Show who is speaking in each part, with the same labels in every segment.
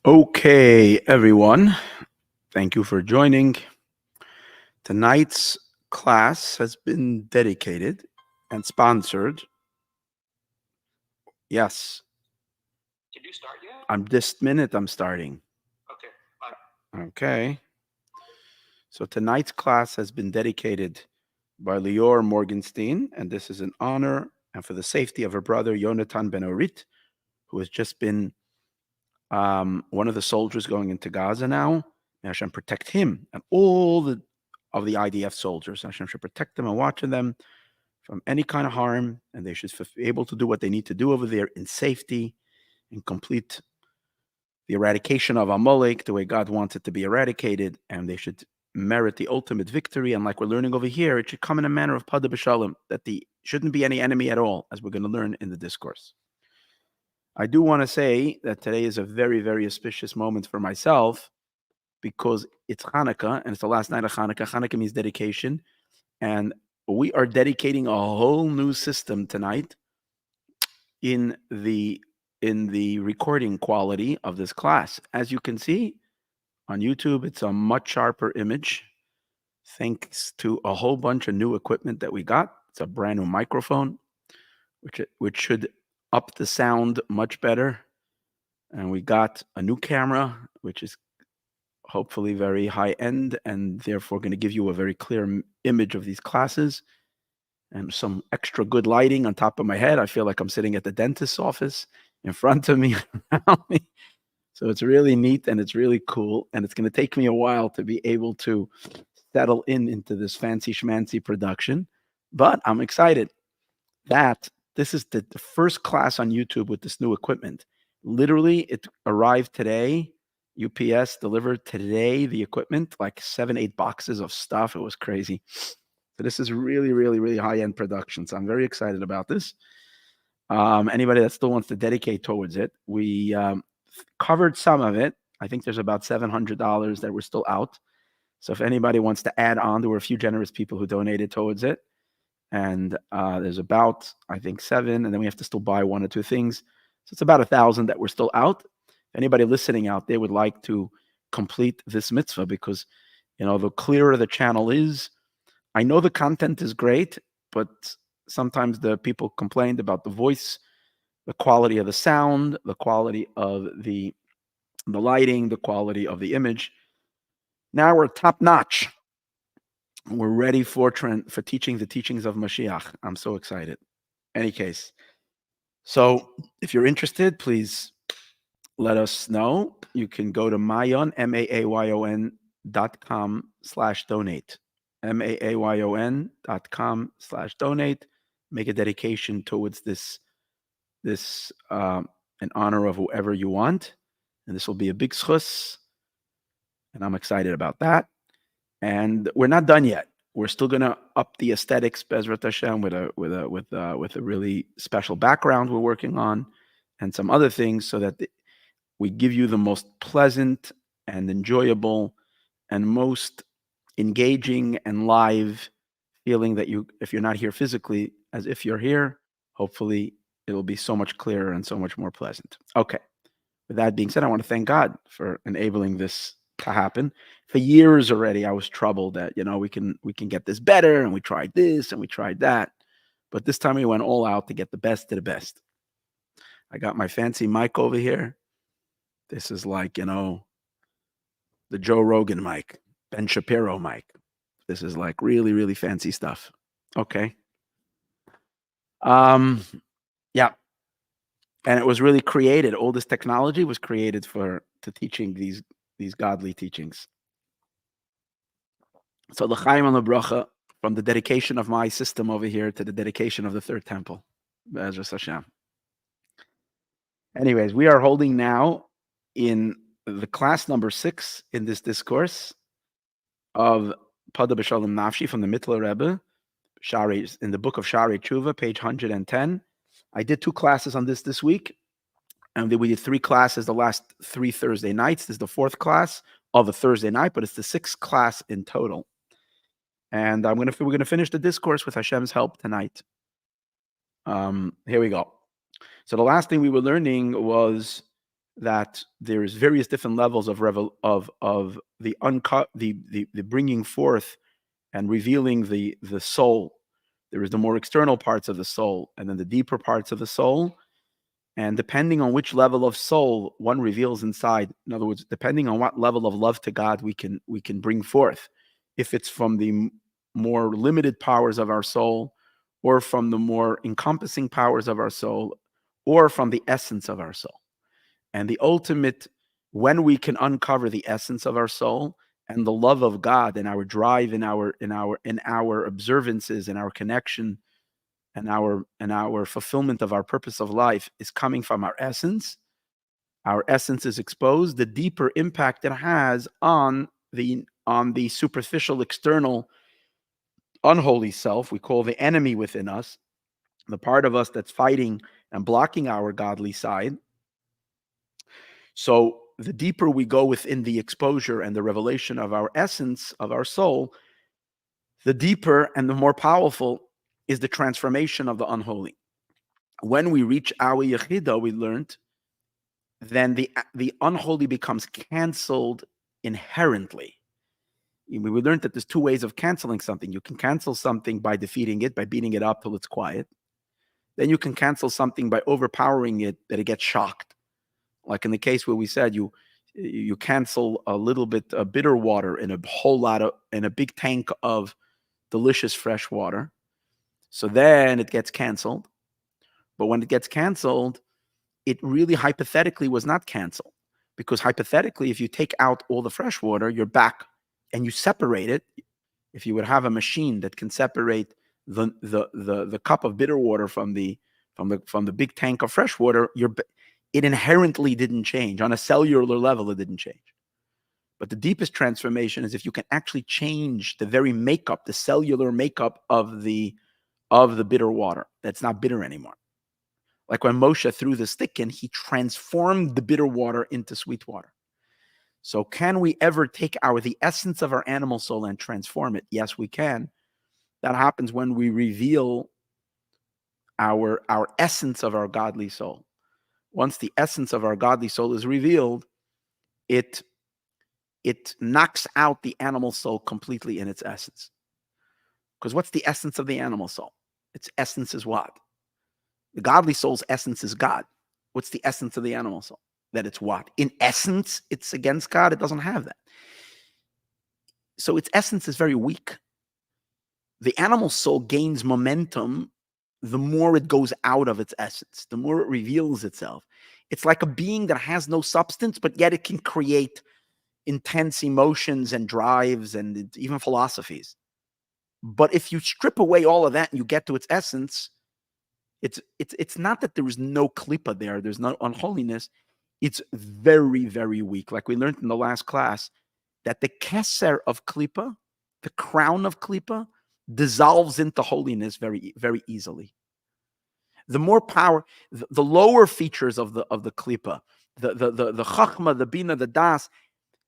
Speaker 1: Okay, everyone. Thank you for joining. Tonight's class has been dedicated and sponsored. Yes.
Speaker 2: Did you start yet?
Speaker 1: I'm starting.
Speaker 2: Okay, bye.
Speaker 1: Okay. So tonight's class has been dedicated by Lior Morgenstein, and this is an honor and for the safety of her brother Yonatan Ben Orit, who has just been one of the soldiers going into Gaza now. May Hashem protect him and all of the IDF soldiers. Hashem should protect them and watch them from any kind of harm, and they should be able to do what they need to do over there in safety and complete the eradication of Amalek the way God wants it to be eradicated, and they should merit the ultimate victory. And like we're learning over here, it should come in a manner of Padah b'Shalom, that the shouldn't be any enemy at all, as we're going to learn in the discourse. I do want to say that today is a very, very auspicious moment for myself because it's Hanukkah and it's the last night of Hanukkah. Hanukkah means dedication. And we are dedicating a whole new system tonight in the recording quality of this class. As you can see on YouTube, it's a much sharper image thanks to a whole bunch of new equipment that we got. It's a brand new microphone, which should up the sound much better. And we got a new camera, which is hopefully very high end and therefore going to give you a very clear image of these classes, and some extra good lighting on top of my head. I feel like I'm sitting at the dentist's office in front of me, around me. So it's really neat and it's really cool. And it's going to take me a while to be able to settle into this fancy schmancy production. But I'm excited that this is the first class on YouTube with this new equipment. Literally, it arrived today. UPS delivered today the equipment, like 7-8 boxes of stuff. It was crazy. So this is really, really, really high-end production. So I'm very excited about this. Anybody that still wants to dedicate towards it, we covered some of it. I think there's about $700 that were still out. So if anybody wants to add on, there were a few generous people who donated towards it. And there's about, I think, 7, and then we have to still buy 1 or 2 things. So it's about 1,000 that were still out. If anybody listening out there would like to complete this mitzvah, because, the clearer the channel is, I know the content is great, but sometimes the people complained about the voice, the quality of the sound, the quality of the lighting, the quality of the image. Now we're top notch. We're ready for teaching the teachings of Mashiach. I'm so excited. Any case, so if you're interested, please let us know. You can go to Mayon, MAAYON.com/donate. MAAYON.com/donate. Make a dedication towards this in honor of whoever you want. And this will be a big schus. And I'm excited about that. And we're not done yet. We're still gonna up the aesthetics, Bezrat Hashem, with a really special background we're working on, and some other things, so that we give you the most pleasant and enjoyable and most engaging and live feeling that if you're not here physically, as if you're here. Hopefully, it'll be so much clearer and so much more pleasant. Okay. With that being said, I want to thank God for enabling this to happen. For years already, I was troubled that we can get this better, and we tried this and we tried that, but this time we went all out to get the best of the best. I got my fancy mic over here. This is like the Joe Rogan mic, Ben Shapiro mic. This is like really, really fancy stuff. Okay. Yeah. And it was really created. All this technology was created to teaching these godly teachings. So l'chaim on the bracha, from the dedication of my system over here to the dedication of the third temple. Be'ezras Hashem. Anyways, we are holding now in the class number 6 in this discourse of Padah b'Shalom Nafshi from the Mittler Rebbe, Shaarei, in the book of Shaarei Teshuvah, page 110. I did 2 classes on this week, and we did 3 classes the last 3 Thursday nights. This is the 4th class of a Thursday night, but it's the 6th class in total. And we're going to finish the discourse with Hashem's help tonight. Here we go. So the last thing we were learning was that there's various different levels of the bringing forth and revealing the soul. There is the more external parts of the soul, and then the deeper parts of the soul. And depending on which level of soul one reveals inside, in other words, depending on what level of love to God we can bring forth, if it's from the more limited powers of our soul, or from the more encompassing powers of our soul, or from the essence of our soul. And the ultimate, when we can uncover the essence of our soul and the love of God and our drive in our observances and our connection and our fulfillment of our purpose of life is coming from our essence is exposed, the deeper impact it has on the superficial external unholy self we call the enemy within us, the part of us that's fighting and blocking our godly side. So the deeper we go within the exposure and the revelation of our essence of our soul, the deeper and the more powerful is the transformation of the unholy. When we reach our yechida, we learned, then the unholy becomes canceled inherently. We learned that there's two ways of canceling something. You can cancel something by defeating it, by beating it up till it's quiet. Then you can cancel something by overpowering it, that it gets shocked. Like in the case where we said you cancel a little bit of bitter water in a big tank of delicious fresh water. So then it gets canceled. But when it gets canceled, it really hypothetically was not canceled, because hypothetically, if you take out all the fresh water, you're back and you separate it. If you would have a machine that can separate the cup of bitter water from the big tank of fresh water, it inherently didn't change. On a cellular level, it didn't change. But the deepest transformation is if you can actually change the very makeup, the cellular makeup of the bitter water. That's not bitter anymore. Like when Moshe threw the stick in, he transformed the bitter water into sweet water. So can we ever take the essence of our animal soul and transform it? Yes, we can. That happens when we reveal our essence of our godly soul. Once the essence of our godly soul is revealed, it knocks out the animal soul completely in its essence. Because what's the essence of the animal soul? Its essence is what? The godly soul's essence is God. What's the essence of the animal soul? That it's what? In essence, it's against God. It doesn't have that. So its essence is very weak. The animal soul gains momentum the more it goes out of its essence, the more it reveals itself. It's like a being that has no substance, but yet it can create intense emotions and drives and even philosophies. But if you strip away all of that and you get to its essence, it's not that there is no klipa there, there's no unholiness. It's very, very weak. Like we learned in the last class, that the keser of klipa, the crown of klipa, dissolves into holiness very, very easily. The more power, the lower features of the klipa, the chachma, the bina, the das,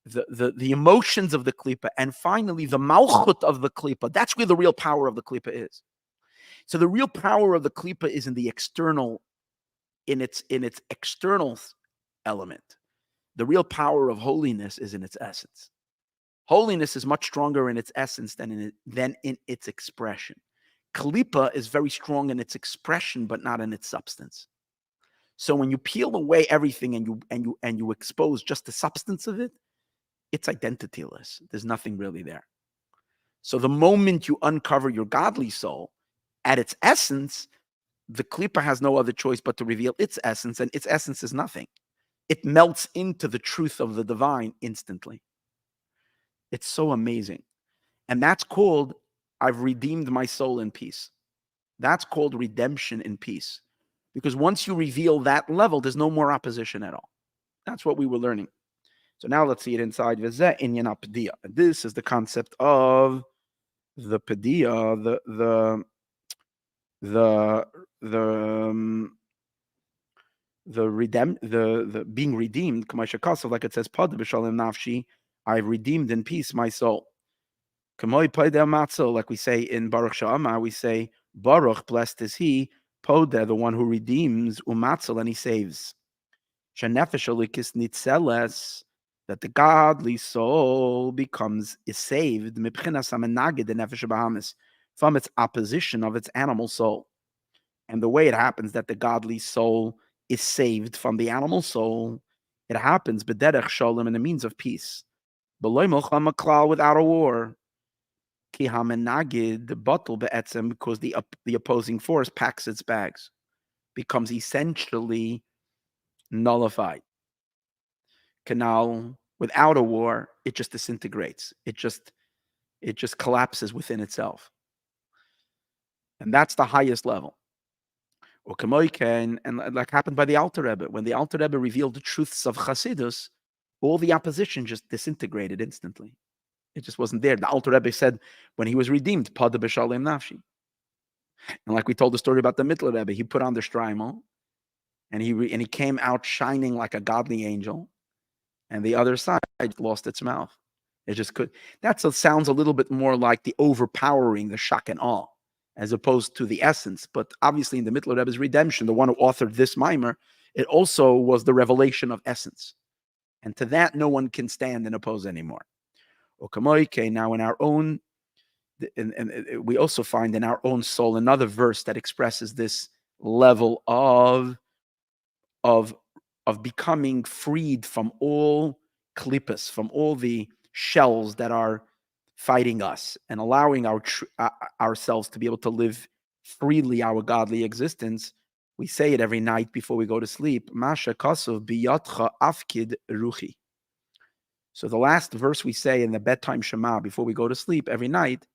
Speaker 1: the emotions of the klipa, and finally the malchut of the klipa. That's where the real power of the klipa is. So the real power of the klipa is in the external, in its external element. The real power of holiness is in its essence. Holiness is much stronger in its essence than in its expression. Klipa is very strong in its expression, but not in its substance. So when you peel away everything and you expose just the substance of it, it's identityless. There's nothing really there. So the moment you uncover your godly soul at its essence, the klipa has no other choice but to reveal its essence, and its essence is nothing. It melts into the truth of the divine instantly. It's so amazing. And that's called, I've redeemed my soul in peace. That's called redemption in peace. Because once you reveal that level, there's no more opposition at all. That's what we were learning. So now let's see it inside. This is the concept of the Padah, the being redeemed, like it says, Padah b'shalom nafshi, I've redeemed in peace my soul. Like we say in Baruch Sha'amah, we say, Baruch, blessed is he, Padah, the one who redeems, umatzel, and he saves. Shenefesh alikis nitzeles, that the godly soul is saved mibchinas hamenagid nefesh bahamis, from its opposition of its animal soul. And the way it happens that the godly soul is saved from the animal soul, it happens b'derech shalom, in the means of peace. B'loy milchama klal, without a war. Ki hamenagid batul be'etzem, because the opposing force packs its bags, becomes essentially nullified. Canal, without a war, it just disintegrates. It just collapses within itself. And that's the highest level. Or and like happened by the Alter Rebbe. When the Alter Rebbe revealed the truths of Chassidus, all the opposition just disintegrated instantly. It just wasn't there. The Alter Rebbe said when he was redeemed, Padah b'shalem nafshi. And like we told the story about the Mittler Rebbe, he put on the shtreimel, and he came out shining like a godly angel, and the other side lost its mouth. It just could. That sounds a little bit more like the overpowering, the shock and awe, as opposed to the essence. But obviously, in the Mittler Rebbe's redemption, the one who authored this mimer, it also was the revelation of essence. And to that, no one can stand and oppose anymore. Now, in our own, and we also find in our own soul another verse that expresses this level of becoming freed from all klippas, from all the shells that are fighting us, and allowing ourselves to be able to live freely our godly existence. We say it every night before we go to sleep. Masha kasov biyatcha afkid ruchi. So the last verse we say in the bedtime Shema before we go to sleep every night,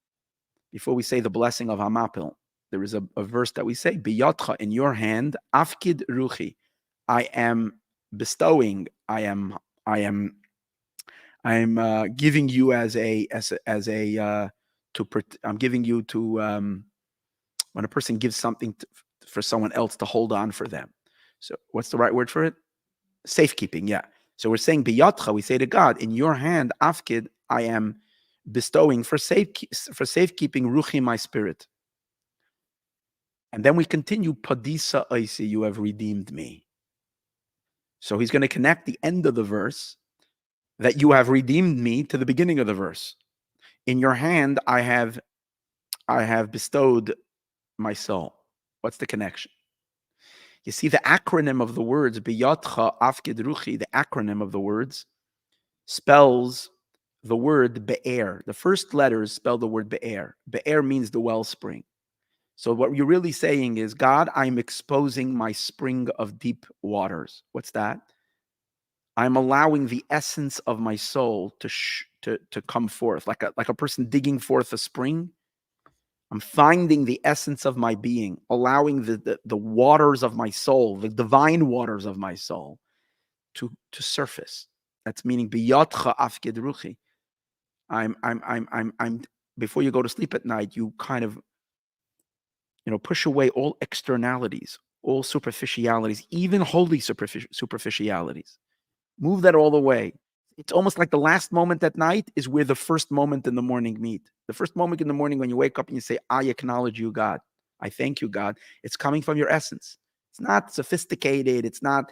Speaker 1: before we say the blessing of Hamapil, there is a verse that we say, biyatcha, in your hand, afkid ruchi. I am bestowing. I am giving you I'm giving you to when a person gives something for someone else to hold on for them. So what's the right word for it? Safekeeping. Yeah. So we're saying biyatcha. We say to God, in your hand, afkid, I am bestowing for safekeeping ruchi, my spirit. And then we continue, padisa oisi, you have redeemed me. So he's going to connect the end of the verse, that you have redeemed me, to the beginning of the verse. In your hand, I have bestowed my soul. What's the connection? You see, the acronym of the words, biyatcha afkid ruchi, the acronym of the words spells the word be'er. The first letters spell the word be'er. Be'er means the wellspring. So what you're really saying is, God, I'm exposing my spring of deep waters. What's that? I'm allowing the essence of my soul to come forth, like a person digging forth a spring. I'm finding the essence of my being, allowing the waters of my soul, the divine waters of my soul, to surface. That's meaning biyatcha afkid ruchi. I'm before you go to sleep at night, you kind of push away all externalities, all superficialities, even holy superficialities. Move that all away. It's almost like the last moment at night is where the first moment in the morning meet. The first moment in the morning when you wake up and you say, I acknowledge you, God. I thank you, God. It's coming from your essence. It's not sophisticated. It's not,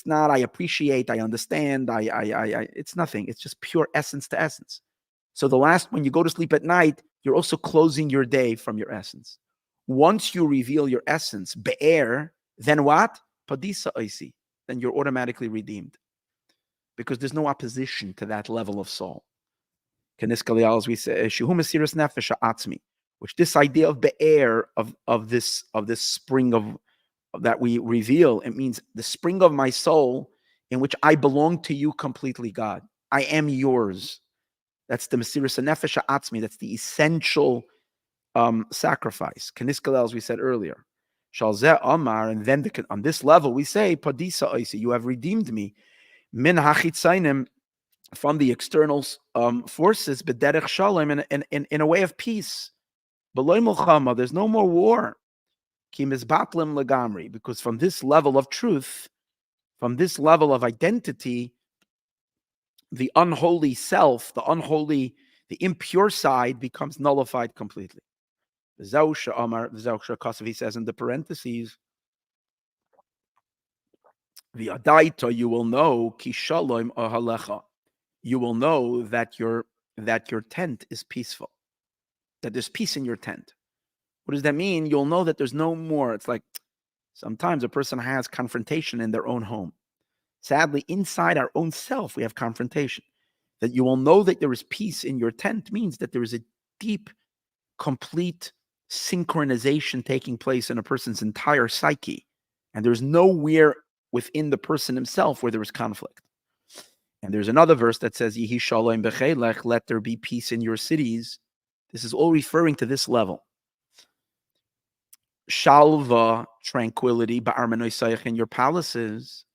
Speaker 1: I appreciate, I understand, it's nothing. It's just pure essence to essence. So when you go to sleep at night, you're also closing your day from your essence. Once you reveal your essence, be'er, then what? Padisa oisi. Then you're automatically redeemed, because there's no opposition to that level of soul. As we say, which this idea of be'er, of this spring of that we reveal, it means the spring of my soul in which I belong to you completely, God. I am yours. That's the Mesiras Nefesh Atzmi. That's the essential sacrifice. As we said earlier. Shalzeh Amar, and then on this level we say, Padisa Oisi, you have redeemed me. Min hachitzainim, from the external forces, b'derech shalom, in a way of peace. B'loy milchama, there's no more war. Ki mizbatlim legamri, because from this level of truth, from this level of identity, the unholy self, the impure side becomes nullified completely. He says in the parentheses, V'adaita, you will know ki shalom ahalecha. You will know that your tent is peaceful, that there's peace in your tent. What does that mean? You'll know that there's no more. It's like sometimes a person has confrontation in their own home. Sadly, inside our own self, we have confrontation. That you will know that there is peace in your tent means that there is a deep, complete synchronization taking place in a person's entire psyche. And there's nowhere within the person himself where there is conflict. And there's another verse that says, Yihi shalom b'chelech, let there be peace in your cities. This is all referring to this level. Shalva, tranquility, ba'armanoisayach, in your palaces.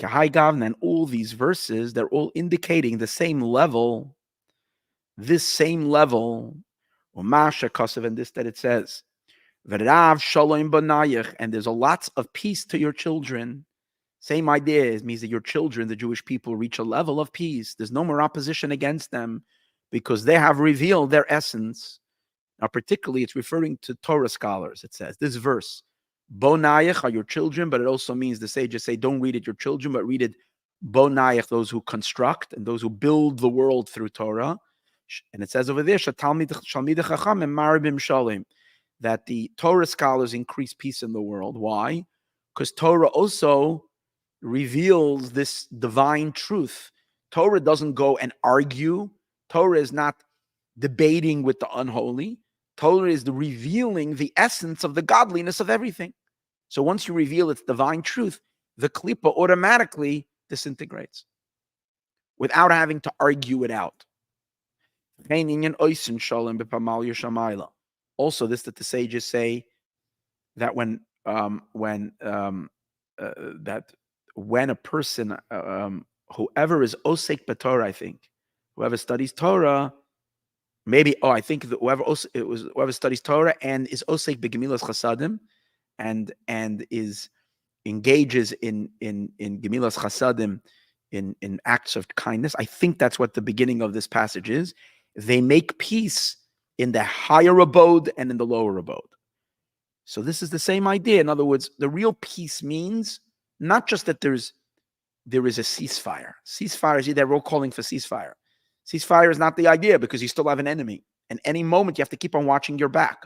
Speaker 1: And all these verses, they're all indicating the same level, this same level, Umasha Kasav, and this that it says, V'rav shalom banayach, and there's a lots of peace to your children. Same idea. It means that your children, the Jewish people, reach a level of peace. There's no more opposition against them because they have revealed their essence. Now, particularly, it's referring to Torah scholars. It says, this verse, Bonayach are your children, but it also means the sages say, don't read it your children, but read it Bonayach, those who construct and those who build the world through Torah. And it says over there, that the Torah scholars increase peace in the world. Why? Because Torah also reveals this divine truth. Torah doesn't go and argue. Torah is not debating with the unholy. Torah is the revealing the essence of the godliness of everything. So once you reveal its divine truth, the klipa automatically disintegrates without having to argue it out. Also, this that the sages say that when a person, whoever is osek b'Torah, I think, whoever studies Torah, maybe, I think that whoever studies Torah and is osek b'gemilas chasadim, and is engages in gemilas chasadim, in acts of kindness. I think that's what the beginning of this passage is. They make peace in the higher abode and in the lower abode. So this is the same idea. In other words, the real peace means not just that there is a ceasefire. Ceasefire is they're all calling for ceasefire. Ceasefire is not the idea because you still have an enemy. And any moment you have to keep on watching your back.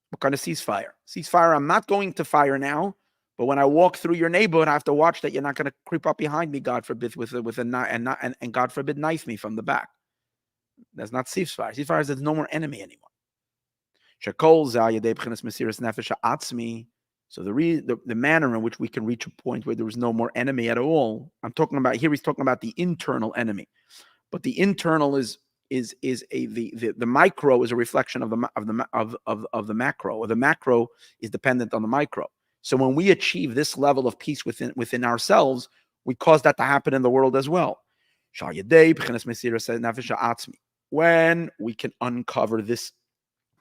Speaker 1: What kind of ceasefire? Ceasefire, I'm not going to fire now, but when I walk through your neighborhood, I have to watch that you're not going to creep up behind me, God forbid, with a knife, and God forbid, knife me from the back. That's not ceasefire. Ceasefire is there's no more enemy anymore. So the manner in which we can reach a point where there is no more enemy at all. I'm talking about here. He's talking about the internal enemy, but the internal is the micro is a reflection of the macro, or the macro is dependent on the micro. So when we achieve this level of peace within ourselves, we cause that to happen in the world as well. When we can uncover this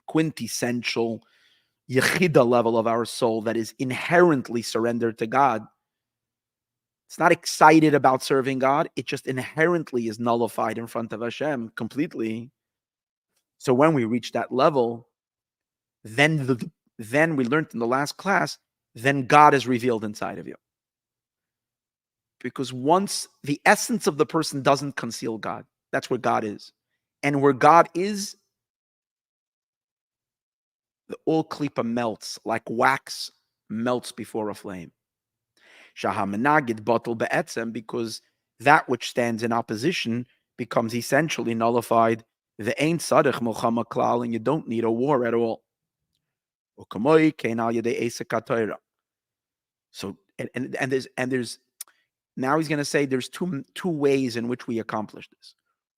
Speaker 1: quintessential yechida level of our soul that is inherently surrendered to God. It's not excited about serving God. It just inherently is nullified in front of Hashem completely. So when we reach that level, then we learned in the last class, then God is revealed inside of you. Because once the essence of the person doesn't conceal God, that's where God is. And where God is, the all klipa melts like wax melts before a flame. Shahamanagid bottle be'etzem, because that which stands in opposition becomes essentially nullified. The ain't sadich milchama klal, and you don't need a war at all. So and there's now he's going to say there's two ways in which we accomplish this.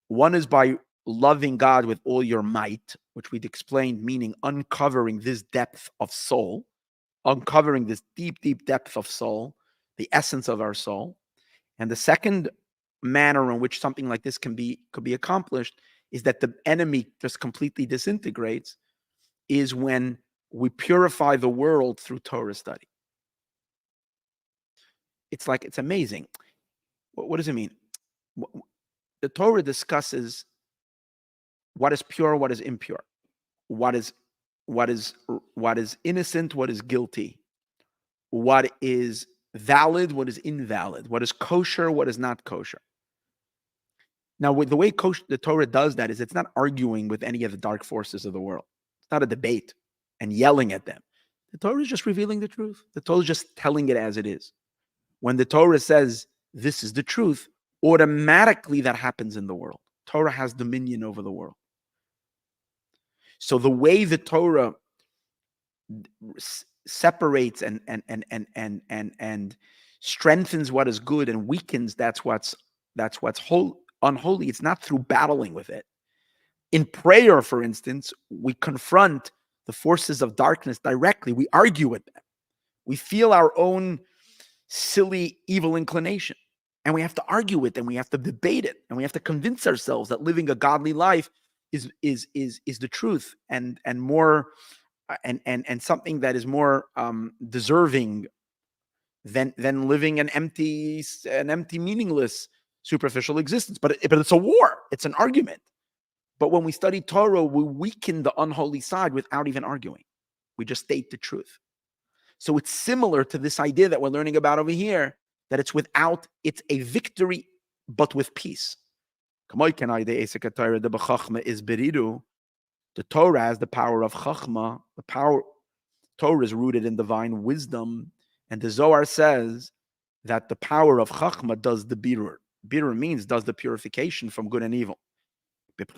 Speaker 1: One is by loving God with all your might, which we'd explained, meaning uncovering this depth of soul, uncovering this deep, deep depth of soul, the essence of our soul. And the second manner in which something like this could be accomplished is that the enemy just completely disintegrates, is when we purify the world through Torah study. It's amazing. What does it mean? The Torah discusses what is pure, what is impure, what is innocent, what is guilty, what is valid, what is invalid, what is kosher, what is not kosher. Now, with the way the Torah does that is it's not arguing with any of the dark forces of the world. It's not a debate and yelling at them. The Torah is just revealing the truth. The Torah is just telling it as it is. When the Torah says this is the truth, automatically that happens in the world. Torah has dominion over the world. So the way the Torah separates and strengthens what is good and weakens that's what's unholy. It's not through battling with it. In prayer, for instance, we confront the forces of darkness directly. We argue with them. We feel our own silly, evil inclination, and we have to argue with them. We have to debate it, and we have to convince ourselves that living a godly life is the truth and more and something that is more deserving than living an empty, meaningless, superficial existence. But it's a war. It's an argument. But when we study Torah, we weaken the unholy side without even arguing. We just state the truth. So it's similar to this idea that we're learning about over here, that it's a victory, but with peace. The Torah has the power of Chachma. Torah is rooted in divine wisdom. And the Zohar says that the power of Chachma does the birur. Birur means does the purification from good and evil. What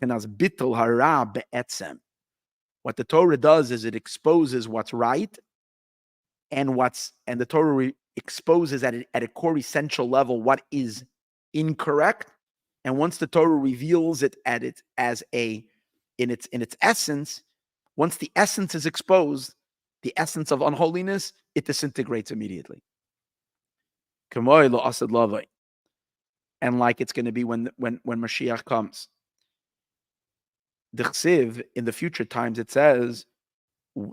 Speaker 1: the Torah does is it exposes what's right and the Torah exposes at a core essential level what is incorrect. And once the Torah reveals it in its essence, once the essence is exposed, the essence of unholiness, it disintegrates immediately. And like it's going to be when Mashiach comes. The Chsiv, in the future times, it says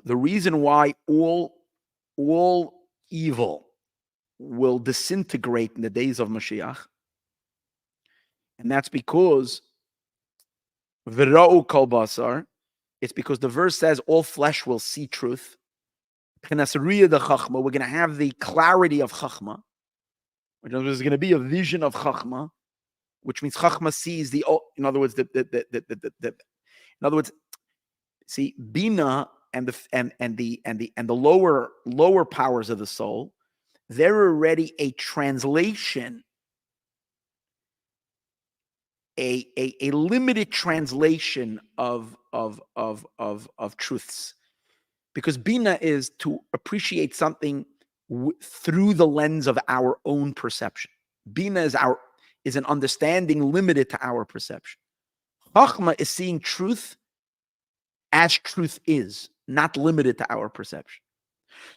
Speaker 1: the reason why all evil will disintegrate in the days of Mashiach, and that's because V'ra'u kol basar, it's because the verse says all flesh will see truth. We're going to have the clarity of Chachma, which is going to be a vision of Chachma, which means Chachma sees in other words, see, Bina and the lower powers of the soul, they're already a translation, a limited translation of truths, because Bina is to appreciate something through the lens of our own perception. Bina is an understanding limited to our perception. Chachma is seeing truth as truth is, not limited to our perception.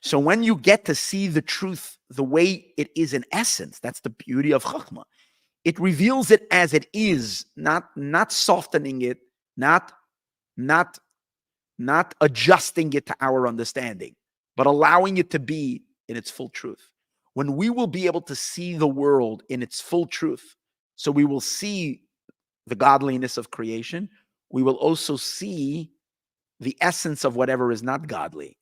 Speaker 1: So when you get to see the truth the way it is in essence, that's the beauty of Chachma. It reveals it as it is, not softening it, not adjusting it to our understanding, but allowing it to be in its full truth. When we will be able to see the world in its full truth, so we will see the godliness of creation, we will also see the essence of whatever is not godly.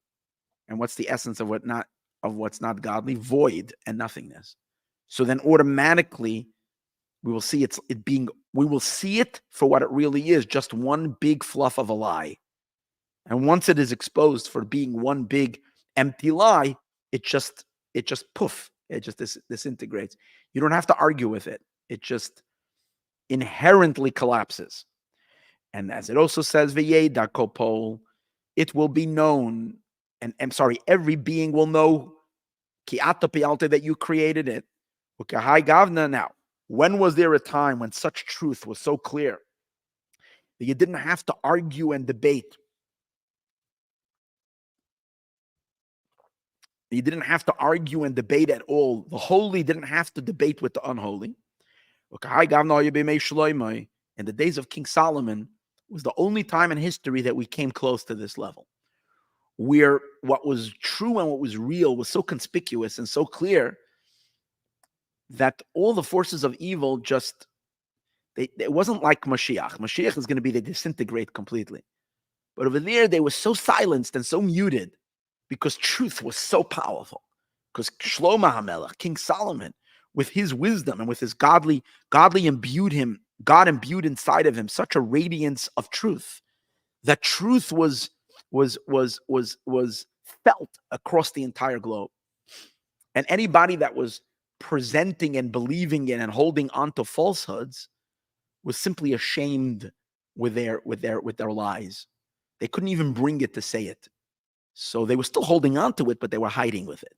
Speaker 1: And what's the essence of what's not godly? Void and nothingness. So then automatically we will see we will see it for what it really is, just one big fluff of a lie. And once it is exposed for being one big empty lie, it just poof, it just disintegrates. You don't have to argue with it. It just inherently collapses. And as it also says, V'yeda kopol, it will be known, and I'm sorry, every being will know ki ata pi'alta, that you created it. Ukahai gavna. Now, when was there a time when such truth was so clear that you didn't have to argue and debate? You didn't have to argue and debate at all. The holy didn't have to debate with the unholy. In the days of King Solomon was the only time in history that we came close to this level, where what was true and what was real was so conspicuous and so clear that all the forces of evil it wasn't like Mashiach. Mashiach is going to be, they disintegrate completely. But over there, they were so silenced and so muted because truth was so powerful. Because Shlomo HaMelech, King Solomon, with his wisdom and with his God imbued inside of him such a radiance of truth. That truth was felt across the entire globe. And anybody that was presenting and believing in and holding on to falsehoods was simply ashamed with their lies. They couldn't even bring it to say it. So they were still holding on to it, but they were hiding with it.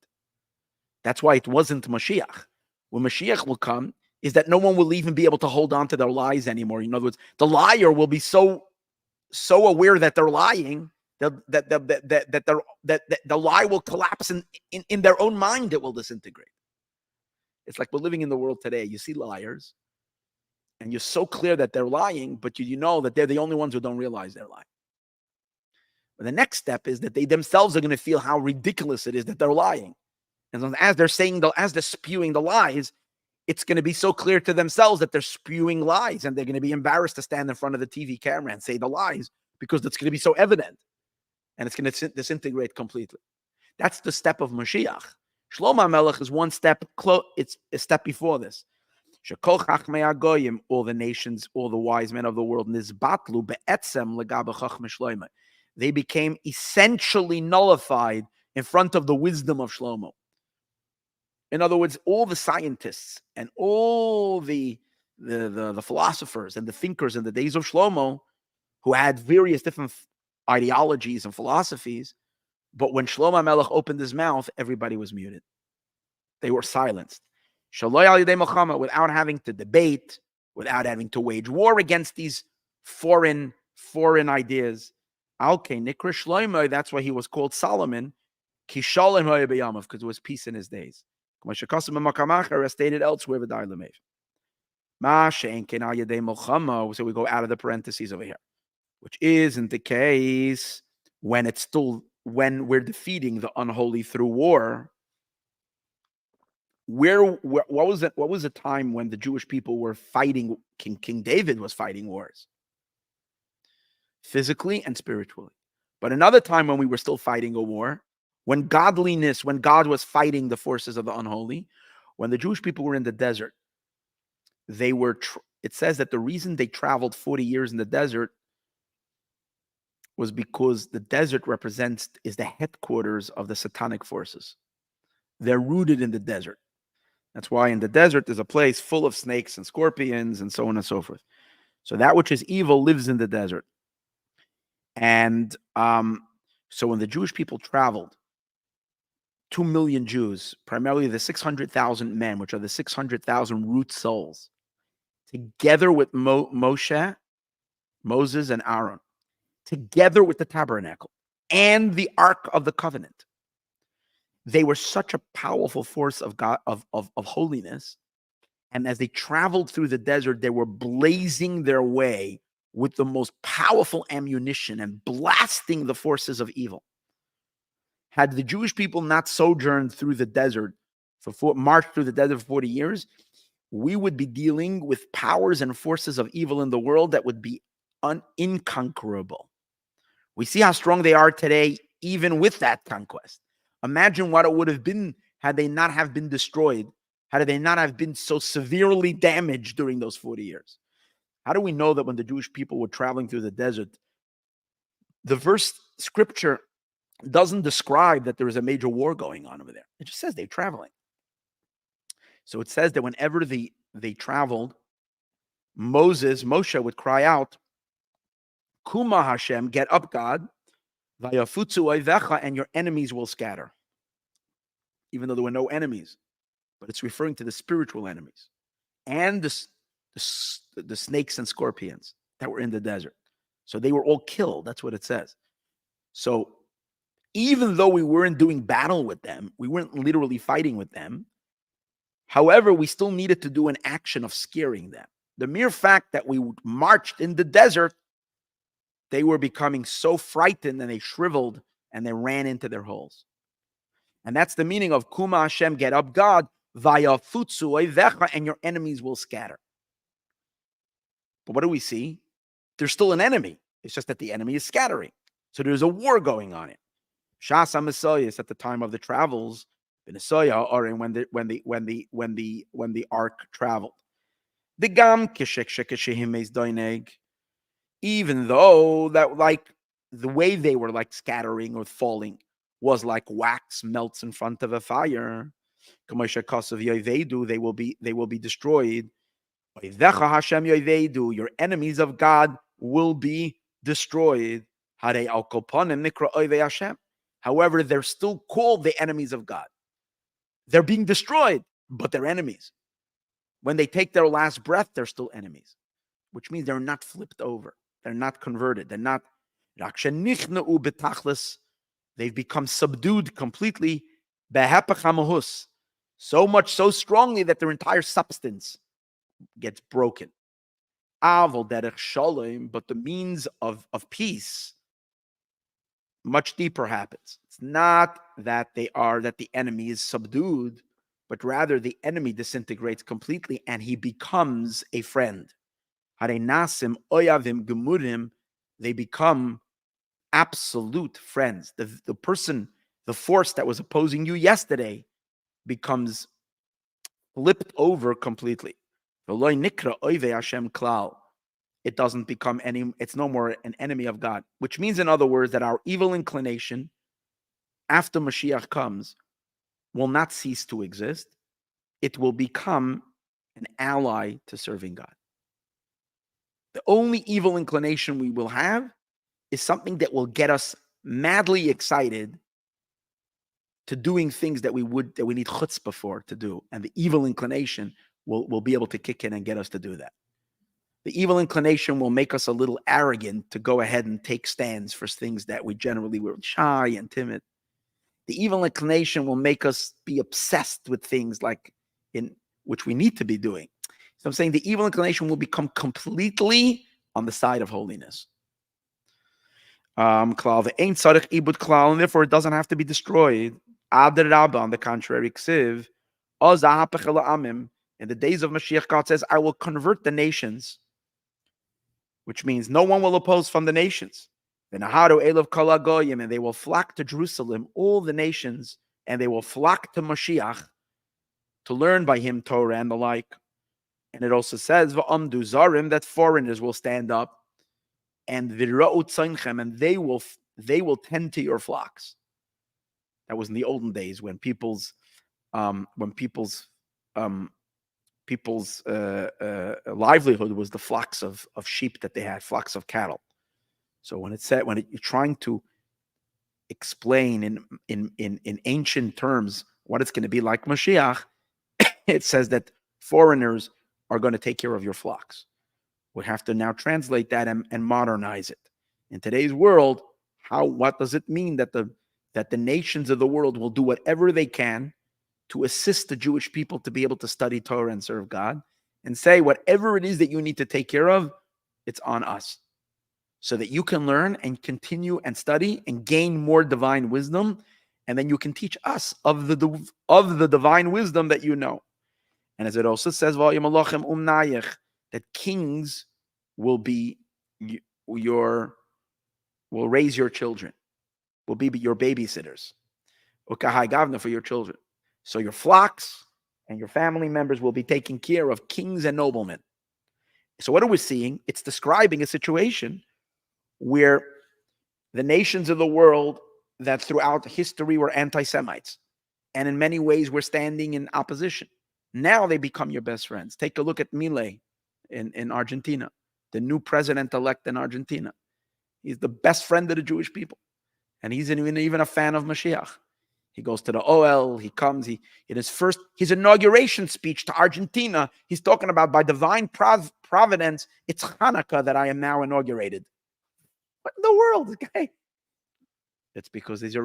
Speaker 1: That's why it wasn't Mashiach. When Mashiach will come, is that no one will even be able to hold on to their lies anymore. In other words, the liar will be so aware that they're lying that the lie will collapse in their own mind. It will disintegrate. It's like we're living in the world today. You see liars, and you're so clear that they're lying, but you know that they're the only ones who don't realize they're lying. But the next step is that they themselves are going to feel how ridiculous it is that they're lying. And as they're spewing the lies, it's going to be so clear to themselves that they're spewing lies, and they're going to be embarrassed to stand in front of the TV camera and say the lies because it's going to be so evident, and it's going to disintegrate completely. That's the step of Mashiach. Shlomo HaMelech is one step close. It's a step before this. Shekol Chachmei HaGoyim, all the nations, all the wise men of the world, nizbatlu be'etzem legabe Chachmei Shlomo. They became essentially nullified in front of the wisdom of Shlomo. In other words, all the scientists and all the philosophers and the thinkers in the days of Shlomo, who had various different ideologies and philosophies, but when Shlomo HaMelech opened his mouth, everybody was muted. They were silenced. Without having to debate, without having to wage war against these foreign ideas. Alkei Nikra Shlomo, that's why he was called Solomon, Kishalem Hoyabeyamav, because there was peace in his days. As stated elsewhere, so we go out of the parentheses over here, which isn't the case when we're defeating the unholy through war. What was it? What was the time when the Jewish people were fighting? King David was fighting wars, physically and spiritually. But another time when we were still fighting a war, when God was fighting the forces of the unholy, when the Jewish people were in the desert, it says that the reason they traveled 40 years in the desert was because the desert is the headquarters of the satanic forces. They're rooted in the desert. That's why in the desert there's a place full of snakes and scorpions and so on and so forth. So that which is evil lives in the desert. And so when the Jewish people traveled, 2 million Jews, primarily the 600,000 men, which are the 600,000 root souls, together with Moses and Aaron, together with the tabernacle and the Ark of the Covenant. They were such a powerful force of God, of holiness. And as they traveled through the desert, they were blazing their way with the most powerful ammunition and blasting the forces of evil. Had the Jewish people not sojourned through the desert, marched through the desert for 40 years, we would be dealing with powers and forces of evil in the world that would be inconquerable. We see how strong they are today, even with that conquest. Imagine what it would have been had they not have been destroyed, had they not have been so severely damaged during those 40 years. How do we know that when the Jewish people were traveling through the desert, the verse scripture doesn't describe that there is a major war going on over there? It just says they're traveling. So it says that whenever they traveled, Moshe would cry out, Kuma Hashem, get up, God, Vayafutsu oivecha, and your enemies will scatter. Even though there were no enemies, but it's referring to the spiritual enemies and the snakes and scorpions that were in the desert. So they were all killed. That's what it says. So even though we weren't doing battle with them, we weren't literally fighting with them. However, we still needed to do an action of scaring them. The mere fact that we marched in the desert, they were becoming so frightened and they shriveled and they ran into their holes. And that's the meaning of Kuma Hashem, get up, God, Vayafutsu oivecha, and your enemies will scatter. But what do we see? There's still an enemy. It's just that the enemy is scattering. So there's a war going on. Shas HaMesayis, at the time of the travels, Or when the ark traveled. The gam even though that like the way they were like scattering or falling was like wax melts in front of a fire. They will be destroyed. Your enemies of God will be destroyed. However, they're still called the enemies of God. They're being destroyed, but they're enemies. When they take their last breath, they're still enemies, which means they're not flipped over. They're not converted. They're not. They've become subdued completely. So much, so strongly that their entire substance gets broken. But the means of peace much deeper happens. It's not that the enemy is subdued, but rather the enemy disintegrates completely and he becomes a friend. They become absolute friends. The person, the force that was opposing you yesterday becomes flipped over completely. It doesn't become it's no more an enemy of God, which means, in other words, that our evil inclination after Mashiach comes will not cease to exist. It will become an ally to serving God. The only evil inclination we will have is something that will get us madly excited to doing things that we need chutzpah for to do, and the evil inclination will be able to kick in and get us to do that. The evil inclination will make us a little arrogant to go ahead and take stands for things that we generally were shy and timid. The evil inclination will make us be obsessed with things like in which we need to be doing. So I'm saying the evil inclination will become completely on the side of holiness. And therefore it doesn't have to be destroyed. On the contrary, in the days of Mashiach, God says, I will convert the nations, which means no one will oppose from the nations. And they will flock to Jerusalem, all the nations, and they will flock to Mashiach to learn by him Torah and the like. And it also says, that foreigners will stand up and they will tend to your flocks. That was in the olden days when people's livelihood was the flocks of sheep that they had, flocks of cattle. So when you're trying to explain in ancient terms what it's going to be like Mashiach, it says that foreigners are going to take care of your flocks. We have to now translate that and modernize it. In today's world, what does it mean that the nations of the world will do whatever they can to assist the Jewish people to be able to study Torah and serve God, and say whatever it is that you need to take care of, it's on us, so that you can learn and continue and study and gain more divine wisdom, and then you can teach us of the divine wisdom that you know. And as it also says, that kings will raise your children, will be your babysitters, for your children. So your flocks and your family members will be taking care of kings and noblemen. So what are we seeing? It's describing a situation where the nations of the world that throughout history were anti-Semites, and in many ways were standing in opposition, now they become your best friends. Take a look at Milei in Argentina, the new president-elect in Argentina. He's the best friend of the Jewish people, and he's even a fan of Mashiach. He goes to the OL, he comes, in his inauguration speech to Argentina, he's talking about, by divine providence, it's Hanukkah that I am now inaugurated. What in the world, this guy? It's because he's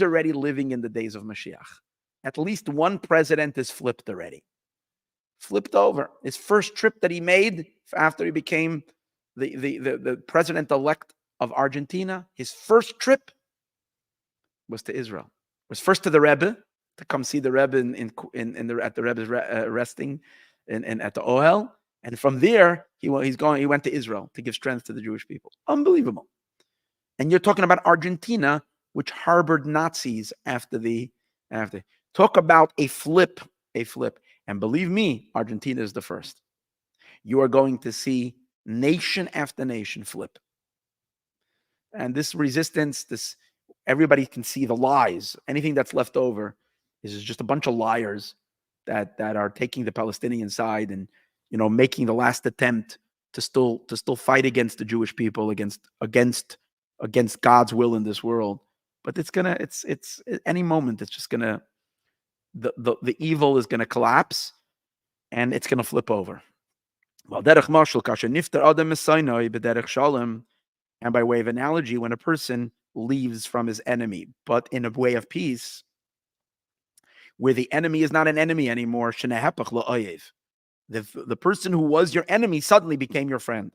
Speaker 1: already living in the days of Mashiach. At least one president is flipped already. Flipped over. His first trip that he made after he became the president-elect of Argentina, his first trip was to Israel. Was first to the Rebbe to come see the Rebbe at the Rebbe's resting at the Ohel, and from there he went to Israel to give strength to the Jewish people. Unbelievable. And you're talking about Argentina, which harbored Nazis after Talk about a flip, a flip. And believe me, Argentina is the first. You are going to see nation after nation flip. And this resistance, this everybody can see the lies. Anything that's left over is just a bunch of liars that are taking the Palestinian side and making the last attempt to still fight against the Jewish people, against God's will in this world. But it's any moment it's just gonna the evil is gonna collapse and it's gonna flip over. Well, derech mashal kasher nifter adam esaynoi b'derech shalom. And by way of analogy, when a person leaves from his enemy, but in a way of peace, where the enemy is not an enemy anymore, the person who was your enemy suddenly became your friend.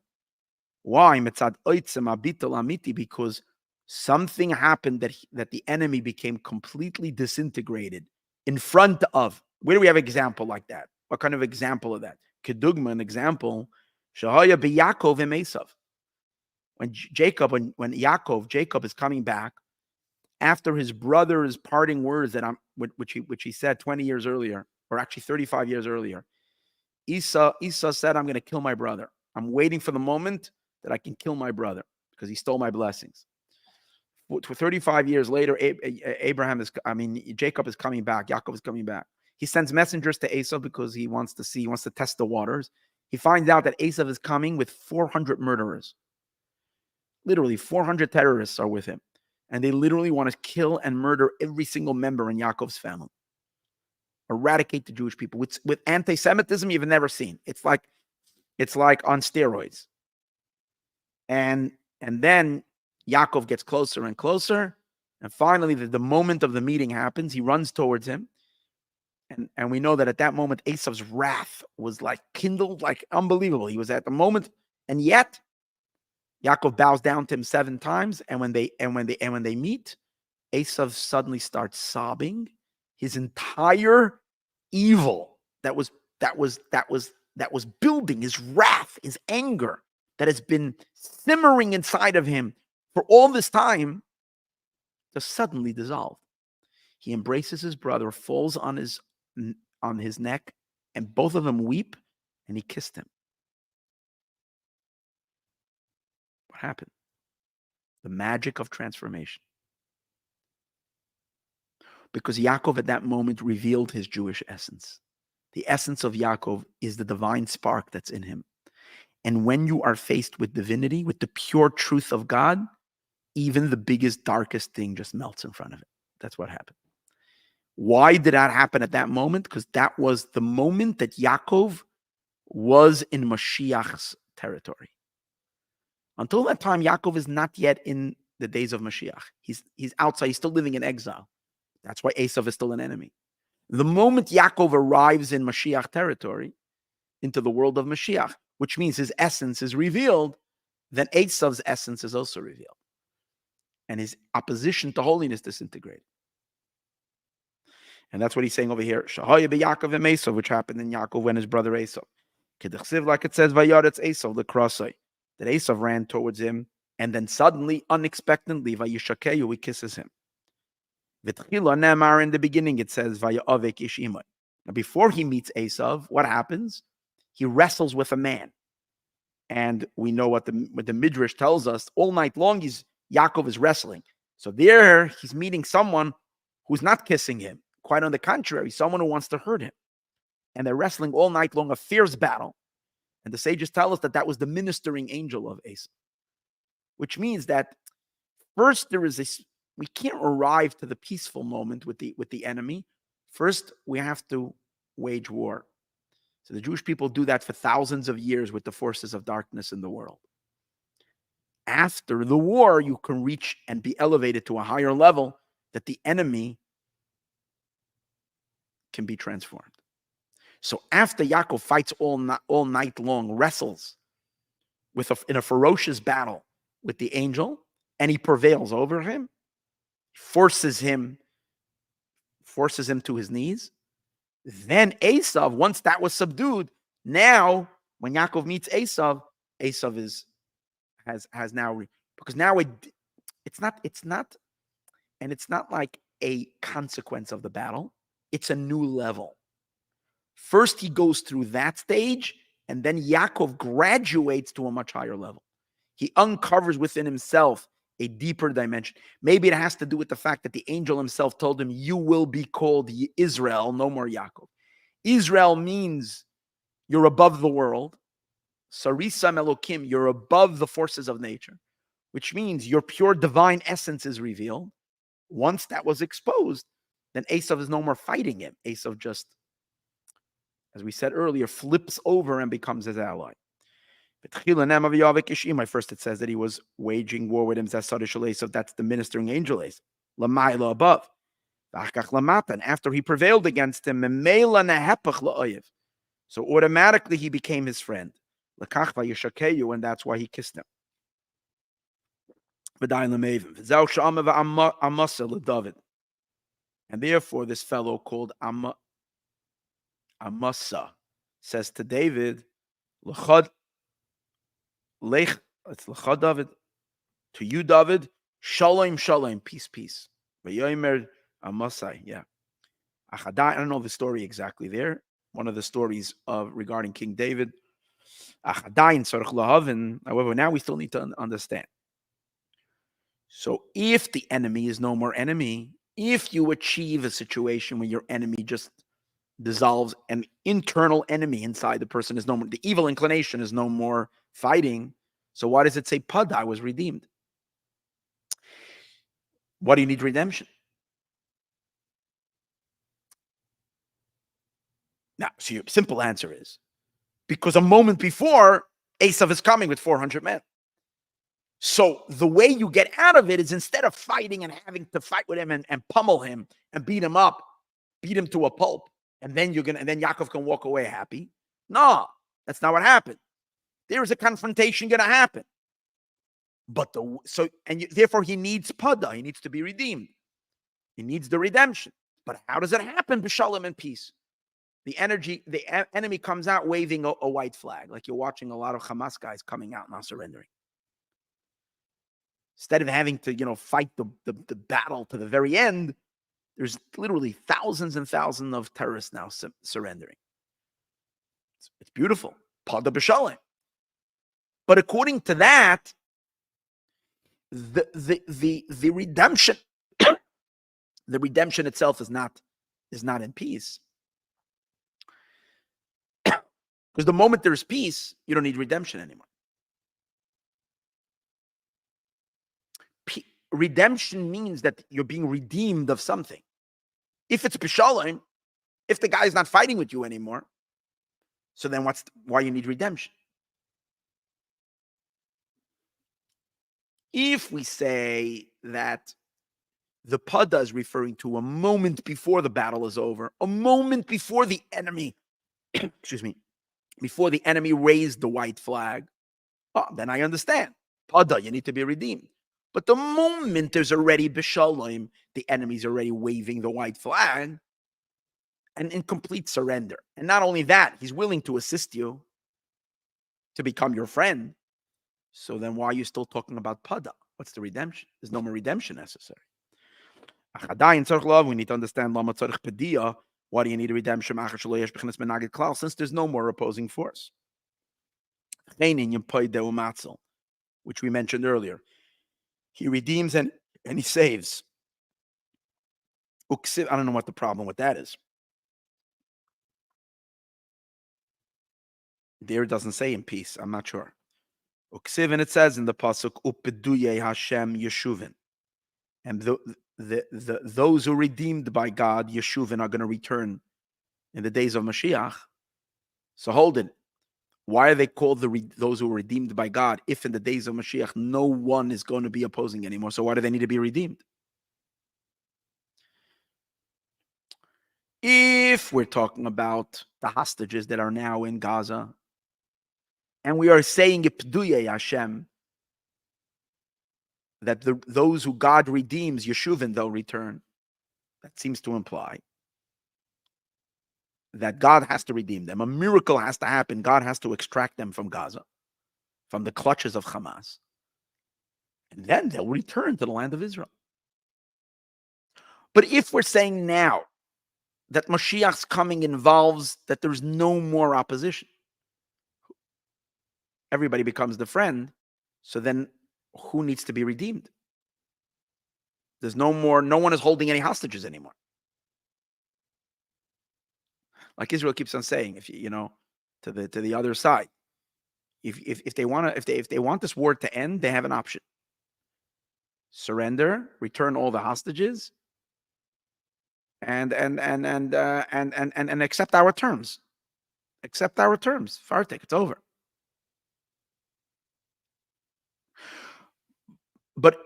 Speaker 1: Why? Because something happened that the enemy became completely disintegrated in front of. Where do we have an example like that? What kind of example of that? Kedugma, an example. Shahaya b'Yakov and Esav. When Jacob is coming back after his brother's parting words which he said 20 years earlier, or actually 35 years earlier. Esau said, "I'm going to kill my brother. I'm waiting for the moment that I can kill my brother because he stole my blessings." 35 years later, Jacob is coming back. Yaakov is coming back. He sends messengers to Esau because he wants to test the waters. He finds out that Esau is coming with 400 murderers. Literally 400 terrorists are with him. And they literally want to kill and murder every single member in Yaakov's family. Eradicate the Jewish people with anti-Semitism you've never seen. It's like on steroids. And then Yaakov gets closer and closer. And finally, the moment of the meeting happens. He runs towards him. And we know that at that moment, Esav's wrath was like kindled, like unbelievable. He was at the moment. And yet, Yaakov bows down to him 7 times, and when they meet, Esav suddenly starts sobbing. His entire evil that was building, his wrath, his anger that has been simmering inside of him for all this time, just suddenly dissolved. He embraces his brother, falls on his neck, and both of them weep, and he kissed him. What happened? The magic of transformation. Because Yaakov at that moment revealed his Jewish essence. The essence of Yaakov is the divine spark that's in him. And when you are faced with divinity, with the pure truth of God, even the biggest, darkest thing just melts in front of it. That's what happened. Why did that happen at that moment? Because that was the moment that Yaakov was in Mashiach's territory. Until that time, Yaakov is not yet in the days of Mashiach. He's outside. He's still living in exile. That's why Esav is still an enemy. The moment Yaakov arrives in Mashiach territory, into the world of Mashiach, which means his essence is revealed, then Esav's essence is also revealed. And his opposition to holiness disintegrated. And that's what he's saying over here. Shahaya b'Yaakov and Esav, which happened in Yaakov when his brother Esav. Like it says, Vayaretz Esav, the crossai. That Esav ran towards him, and then suddenly, unexpectedly, Vayishakeyu, he kisses him. In the beginning, it says, Vayavek Ishimai. Now, before he meets Esav, what happens? He wrestles with a man. And we know what the Midrash tells us. All night long, Yaakov is wrestling. So there, he's meeting someone who's not kissing him. Quite on the contrary, someone who wants to hurt him. And they're wrestling all night long, a fierce battle. And the sages tell us that was the ministering angel of Esav. Which means that first we can't arrive to the peaceful moment with the enemy. First, we have to wage war. So the Jewish people do that for thousands of years with the forces of darkness in the world. After the war, you can reach and be elevated to a higher level that the enemy can be transformed. So after Yaakov fights all night long, wrestles in a ferocious battle with the angel, and he prevails over him, forces him to his knees. Then Esav, once that was subdued, now when Yaakov meets Esav has now because now it's not like a consequence of the battle. it's a new level. First, he goes through that stage, and then Yaakov graduates to a much higher level. He uncovers within himself a deeper dimension. Maybe it has to do with the fact that the angel himself told him, you will be called Israel, no more Yaakov. Israel means you're above the world. Sarisam Elokim, you're above the forces of nature, which means your pure divine essence is revealed. Once that was exposed, then Esav is no more fighting him. Esav just, as we said earlier, flips over and becomes his ally. First, it says that he was waging war with him. That's the ministering angel, Lamaila above. And after he prevailed against him, so automatically he became his friend. And that's why he kissed him. And therefore, this fellow called Amasa says to David, it's L'chad David, to you, David, Shalom, Shalom, peace, peace. V'yomer Amasai, yeah. I don't know the story exactly there. One of the stories regarding King David. However, now we still need to understand. So if the enemy is no more enemy, if you achieve a situation where your enemy just dissolves, an internal enemy inside the person is no more, the evil inclination is no more fighting. So why does it say Padah was redeemed? Why do you need redemption? Now, so your simple answer is because a moment before, Esav is coming with 400 men. So the way you get out of it is instead of fighting and having to fight with him and pummel him and beat him up, beat him to a pulp, and then Yaakov can walk away happy. No, that's not what happened. There is a confrontation going to happen. But therefore he needs Padah. He needs to be redeemed. He needs the redemption. But how does it happen? B'shalom and peace. The enemy comes out waving a white flag, like you're watching a lot of Hamas guys coming out not surrendering. Instead of having to, fight the battle to the very end, there's literally thousands and thousands of terrorists now surrendering. It's beautiful. Padah b'shalom. But according to that, the redemption, the redemption itself is not in peace. Because the moment there's peace, you don't need redemption anymore. Redemption means that you're being redeemed of something. If it's b'shalom, if the guy's not fighting with you anymore, so then why you need redemption? If we say that the Padah is referring to a moment before the battle is over, a moment before the enemy, before the enemy raised the white flag, then I understand. Padah, you need to be redeemed. But the moment there's already b'shalom, the enemy's already waving the white flag and in complete surrender. And not only that, he's willing to assist you to become your friend. So then why are you still talking about Padah? What's the redemption? There's no more redemption necessary. We need to understand why do you need a redemption? Since there's no more opposing force. Which we mentioned earlier. He redeems and he saves. I don't know what the problem with that is. There it doesn't say in peace. I'm not sure. And it says in the pasuk, Upeduye Hashem Yeshuvin. And those who are redeemed by God, Yeshuvin, are going to return in the days of Mashiach. So hold it. Why are they called those who are redeemed by God if in the days of Mashiach no one is going to be opposing anymore? So why do they need to be redeemed? If we're talking about the hostages that are now in Gaza, and we are saying P'duye Hashem, that those who God redeems, Yeshuvin, they'll return. That seems to imply that God has to redeem them. A miracle has to happen. God has to extract them from Gaza, from the clutches of Hamas. And then they'll return to the land of Israel. But if we're saying now that Mashiach's coming involves that there's no more opposition. Everybody becomes the friend. So then who needs to be redeemed? There's no one is holding any hostages anymore. Like Israel keeps on saying, if to the other side, if they want this war to end, they have an option: surrender, return all the hostages, and accept our terms. Accept our terms. Fartek, it's over. But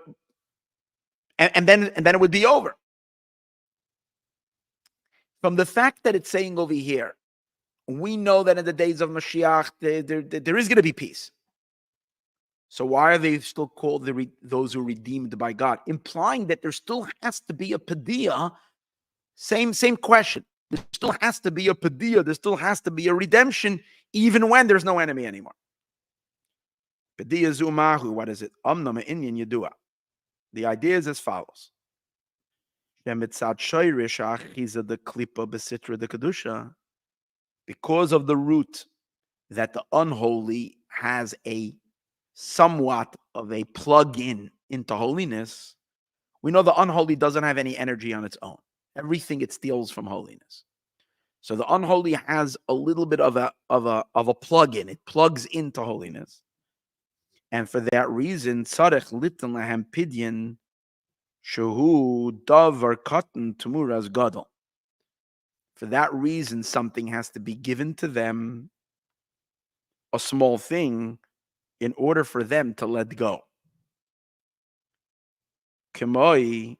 Speaker 1: and then it would be over. From the fact that it's saying over here, we know that in the days of Mashiach, there is going to be peace. So why are they still called those who are redeemed by God? Implying that there still has to be a Padah. Same question. There still has to be a Padah. There still has to be a redemption, even when there's no enemy anymore. Padah zumahu. What is it? Amnama inyan yadua. The idea is as follows. Because of the root that the unholy has a somewhat of a plug-in into holiness, we know the unholy doesn't have any energy on its own. Everything it steals from holiness. So the unholy has a little bit of a plug-in. It plugs into holiness. And for that reason, tzarech litan lahem pidyon shehu davar katan tumuras gadol. For that reason, something has to be given to them, a small thing, in order for them to let go. Kemoi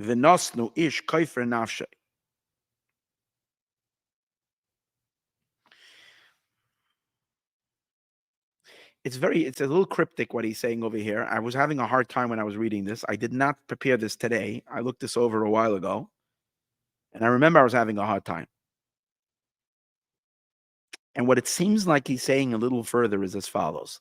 Speaker 1: v'nosnu ish kaifer nafshay. It's a little cryptic what he's saying over here. I was having a hard time when I was reading this. I did not prepare this today. I looked this over a while ago, and I remember I was having a hard time. And what it seems like he's saying a little further is as follows.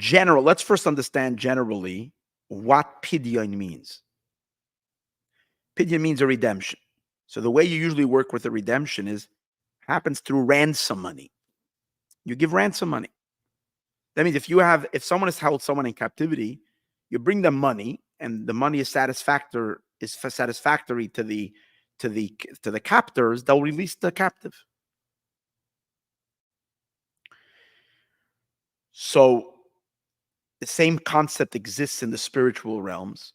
Speaker 1: Let's first understand generally what pidyon means. Pidyon means a redemption. So the way you usually work with a redemption happens through ransom money. You give ransom money. That means if someone has held someone in captivity, you bring them money, and the money is satisfactory to the captors. They'll release the captive. So the same concept exists in the spiritual realms.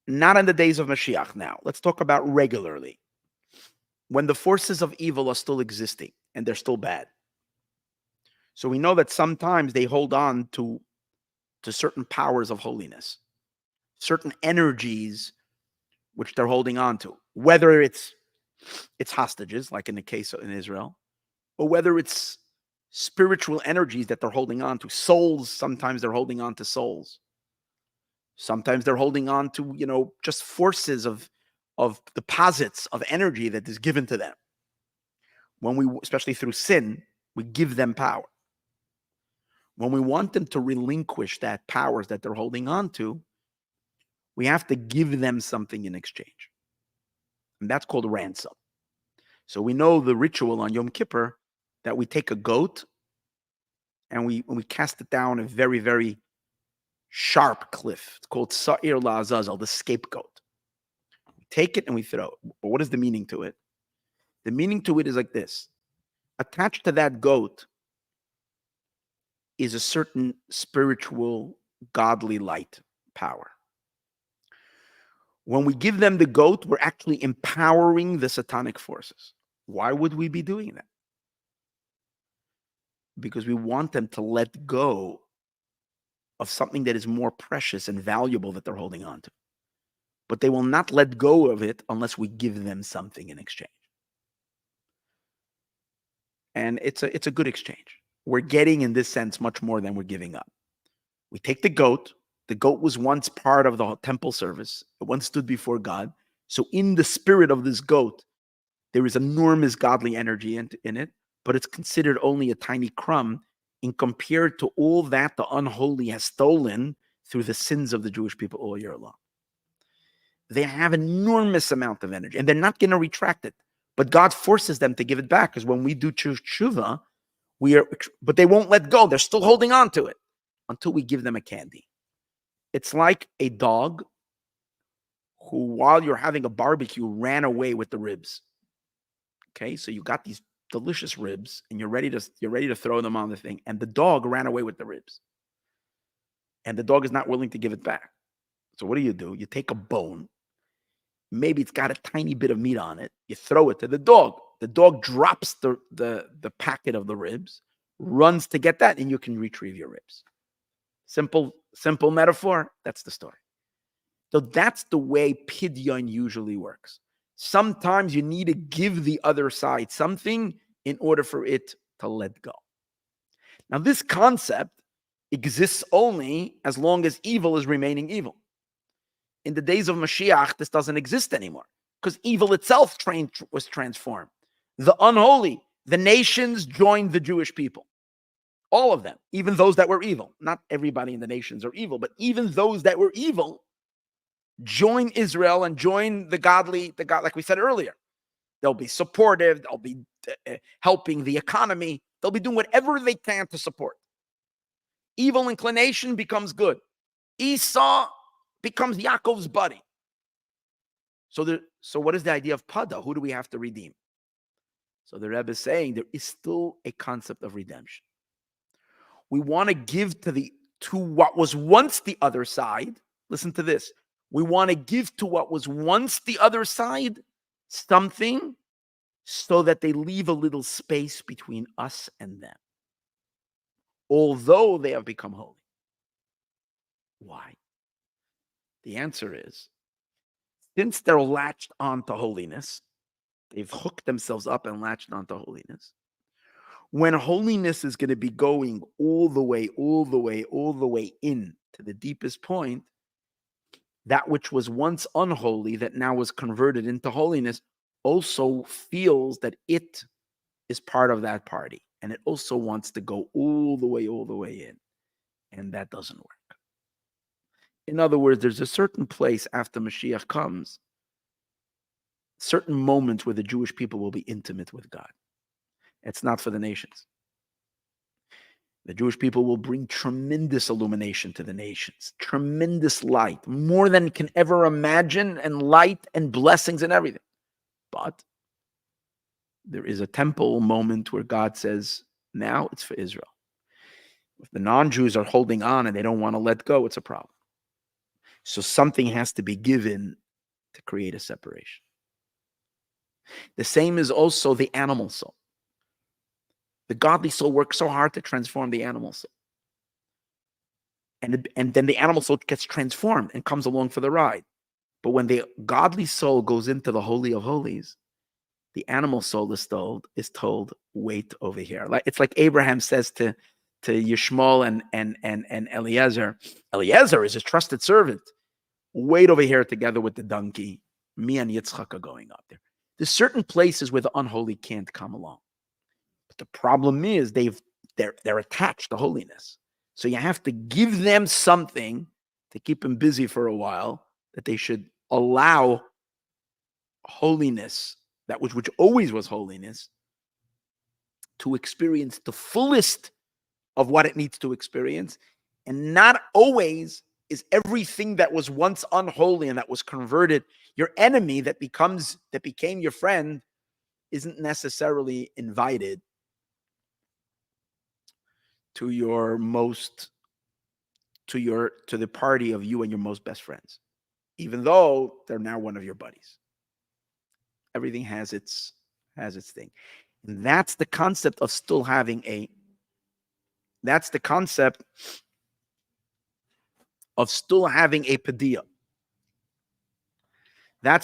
Speaker 1: Not in the days of Mashiach now. Let's talk about regularly. When the forces of evil are still existing and they're still bad. So we know that sometimes they hold on to certain powers of holiness, certain energies which they're holding on to, whether it's hostages, like in the case in Israel, or whether it's spiritual energies that they're holding on to, souls. Sometimes they're holding on to souls. Sometimes they're holding on to, just forces of deposits of energy that is given to them. Especially through sin, we give them power. When we want them to relinquish that powers that they're holding on to, we have to give them something in exchange. And that's called ransom. So we know the ritual on Yom Kippur that we take a goat and we cast it down a very, very sharp cliff. It's called Sa'ir La'azazel, the scapegoat. We take it and we throw it. But what is the meaning to it? The meaning to it is like this. Attached to that goat is a certain spiritual, godly light power. When we give them the goat, we're actually empowering the satanic forces. Why would we be doing that? Because we want them to let go of something that is more precious and valuable that they're holding on to. But they will not let go of it unless we give them something in exchange. And it's a good exchange. we're getting in this sense much more than we're giving up. We take the goat. The goat was once part of the temple service. It once stood before God. So in the spirit of this goat, there is enormous godly energy in it, but it's considered only a tiny crumb in compared to all that the unholy has stolen through the sins of the Jewish people all year long. They have an enormous amount of energy, and they're not going to retract it. But God forces them to give it back, because when we do Teshuvah, but they won't let go. They're still holding on to it until we give them a candy. It's like a dog who, while you're having a barbecue, ran away with the ribs. Okay, so you got these delicious ribs, and you're ready to throw them on the thing, and the dog ran away with the ribs, and the dog is not willing to give it back. So what do? You take a bone, maybe it's got a tiny bit of meat on it, you throw it to the dog. The dog drops the packet of the ribs, runs to get that, and you can retrieve your ribs. Simple metaphor. That's the story. So that's the way pidyon usually works. Sometimes you need to give the other side something in order for it to let go. Now, this concept exists only as long as evil is remaining evil. In the days of Mashiach, this doesn't exist anymore, because evil itself was transformed. The unholy, the nations joined the Jewish people. All of them, even those that were evil. Not everybody in the nations are evil, but even those that were evil join Israel and join the God, like we said earlier. They'll be supportive. They'll be helping the economy. They'll be doing whatever they can to support. Evil inclination becomes good. Esau becomes Yaakov's buddy. So what is the idea of Padah? Who do we have to redeem? So the Rebbe is saying there is still a concept of redemption. We want to give to what was once the other side. Listen to this. We want to give to what was once the other side something so that they leave a little space between us and them, although they have become holy. Why? The answer is, since they're latched onto holiness, they've hooked themselves up and latched onto holiness. When holiness is going to be going all the way in to the deepest point, that which was once unholy, that now was converted into holiness, also feels that it is part of that party. And it also wants to go all the way in. And that doesn't work. In other words, there's a certain place after Mashiach comes, certain moments where the Jewish people will be intimate with God. It's not for the nations. The Jewish people will bring tremendous illumination to the nations, tremendous light, more than can ever imagine, and light and blessings and everything. But there is a temple moment where God says, now it's for Israel. If the non-Jews are holding on and they don't want to let go, it's a problem. So something has to be given to create a separation. The same is also the animal soul. The godly soul works so hard to transform the animal soul. And then the animal soul gets transformed and comes along for the ride. But when the godly soul goes into the Holy of Holies, the animal soul is told, wait over here. It's like Abraham says to Yishmael and Eliezer. Eliezer is his trusted servant. Wait over here together with the donkey. Me and Yitzchak are going up there. There's certain places where the unholy can't come along. But the problem is they're attached to holiness. So you have to give them something to keep them busy for a while, that they should allow holiness, that which always was holiness, to experience the fullest of what it needs to experience. And not always is everything that was once unholy and that was converted, your enemy that became your friend, isn't necessarily invited to the party of you and your most best friends, even though they're now one of your buddies. Everything has its thing. And that's the concept of still having a padia. That's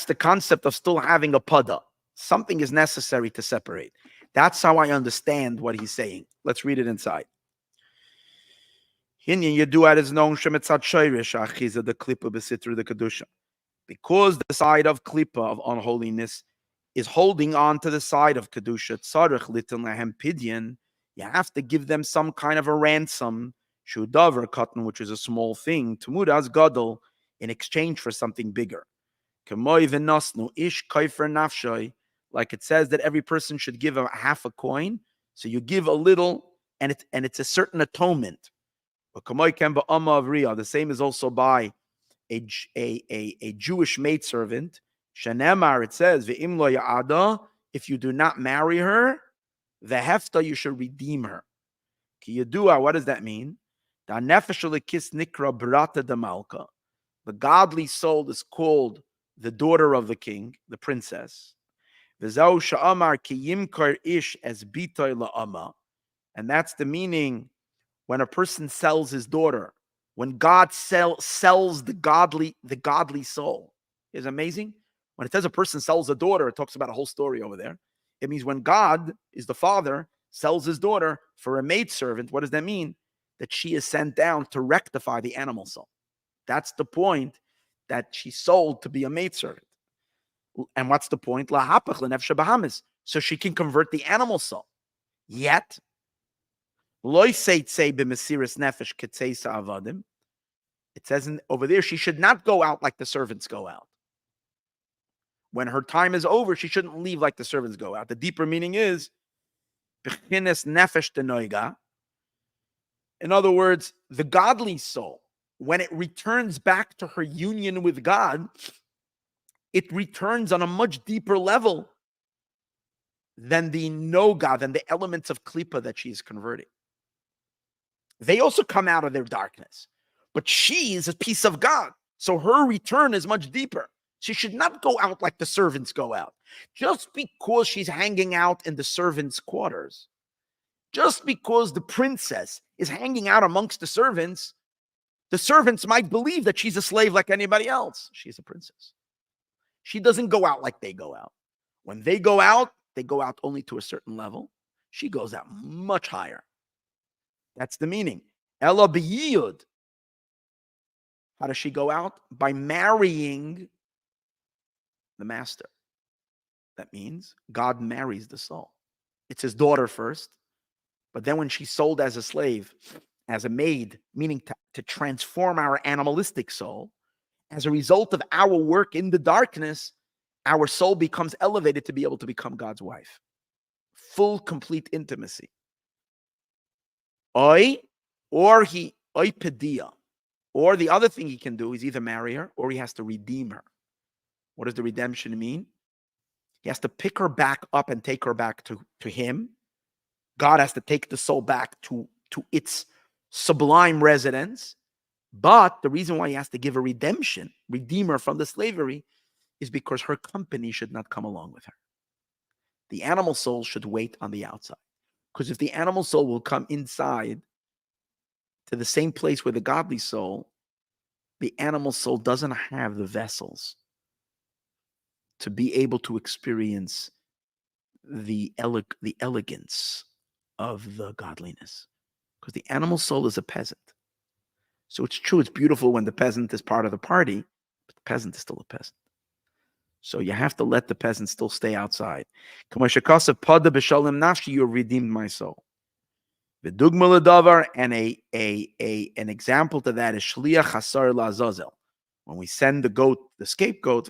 Speaker 1: the concept of still having a padah. Something is necessary to separate. That's how I understand what he's saying. Let's read it inside. Because the side of klipa, of unholiness, is holding on to the side of kedusha, tzarich litin lahem pidyon, you have to give them some kind of a ransom, shudavar katan, which is a small thing, tumudas gadol, in exchange for something bigger. Kemoi v'nosnu ish kaifer nafshay, like it says that every person should give a half a coin, so you give a little, and it's a certain atonement. But kemoi ken ba'ama of riyah, the same is also by a Jewish maidservant. Shenemar, it says, Ve'im lo ya'ada, if you do not marry her, the hefta, you should redeem her. Ki yadua, what does that mean? Da nefesh lekis nikra brata de malka. The godly soul is called the daughter of the king, the princess. V'zau sha'amar ki yimkar ish as bitoy la'ama. And that's the meaning when a person sells his daughter. When God sells the godly soul. It's amazing. When it says a person sells a daughter, it talks about a whole story over there. It means when God is the father, sells his daughter for a maidservant, what does that mean? That she is sent down to rectify the animal soul. That's the point, that she's sold to be a maidservant. And what's the point? So she can convert the animal soul. Yet, it says over there, she should not go out like the servants go out. When her time is over, she shouldn't leave like the servants go out. The deeper meaning is, in other words, the godly soul, when it returns back to her union with God, it returns on a much deeper level than the noga, than the elements of klipa that she is converting. They also come out of their darkness. But she is a piece of God. So her return is much deeper. She should not go out like the servants go out. Just because she's hanging out in the servants' quarters, just because the princess is hanging out amongst the servants might believe that she's a slave like anybody else. She's a princess. She doesn't go out like they go out. When they go out only to a certain level. She goes out much higher. That's the meaning. Ela b'yiyud. How does she go out? By marrying the master. That means God marries the soul. It's his daughter first, but then when she's sold as a slave, as a maid, meaning to transform our animalistic soul, as a result of our work in the darkness, our soul becomes elevated to be able to become God's wife. Full, complete intimacy. Or Padah. Or the other thing he can do is either marry her or he has to redeem her. What does the redemption mean? He has to pick her back up and take her back to him. God has to take the soul back to its sublime residence. But the reason why he has to give a redemption, redeem her from the slavery, is because her company should not come along with her. The animal soul should wait on the outside. Because if the animal soul will come inside to the same place where the godly soul, the animal soul doesn't have the vessels to be able to experience the elegance of the godliness. Because the animal soul is a peasant. So it's true, it's beautiful when the peasant is part of the party, but the peasant is still a peasant. So you have to let the peasant still stay outside. Padah, you have redeemed my soul. And an example to that is Shliach Hasar La'azazel. When we send the goat, the scapegoat,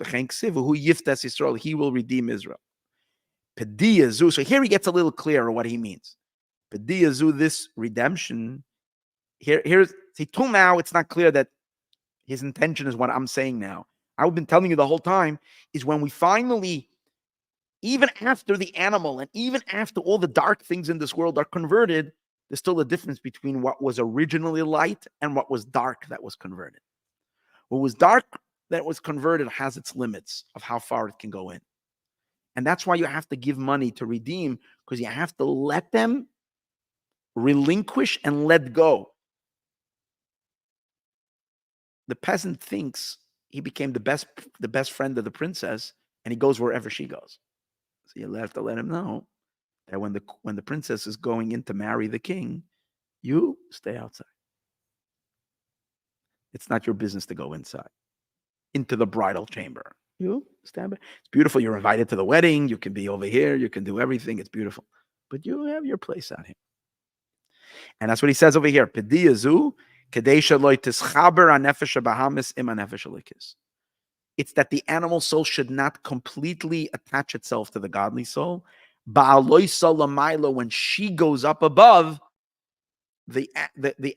Speaker 1: he will redeem Israel. Pediyazu. So here he gets a little clearer what he means. Pediyazu, this redemption. Here's till now it's not clear that his intention is what I'm saying now. I've been telling you the whole time is when we finally, even after the animal and even after all the dark things in this world are converted, there's still a difference between what was originally light and what was dark that was converted. What was dark that was converted has its limits of how far it can go in. And that's why you have to give money to redeem, because you have to let them relinquish and let go. The peasant thinks he became the best friend of the princess, and he goes wherever she goes. So you have to let him know that when the princess is going in to marry the king, you stay outside. It's not your business to go inside into the bridal chamber. You stand by. It's beautiful. You're invited to the wedding. You can be over here. You can do everything. It's beautiful. But you have your place out here. And that's what he says over here. It's that the animal soul should not completely attach itself to the godly soul. When she goes up above, the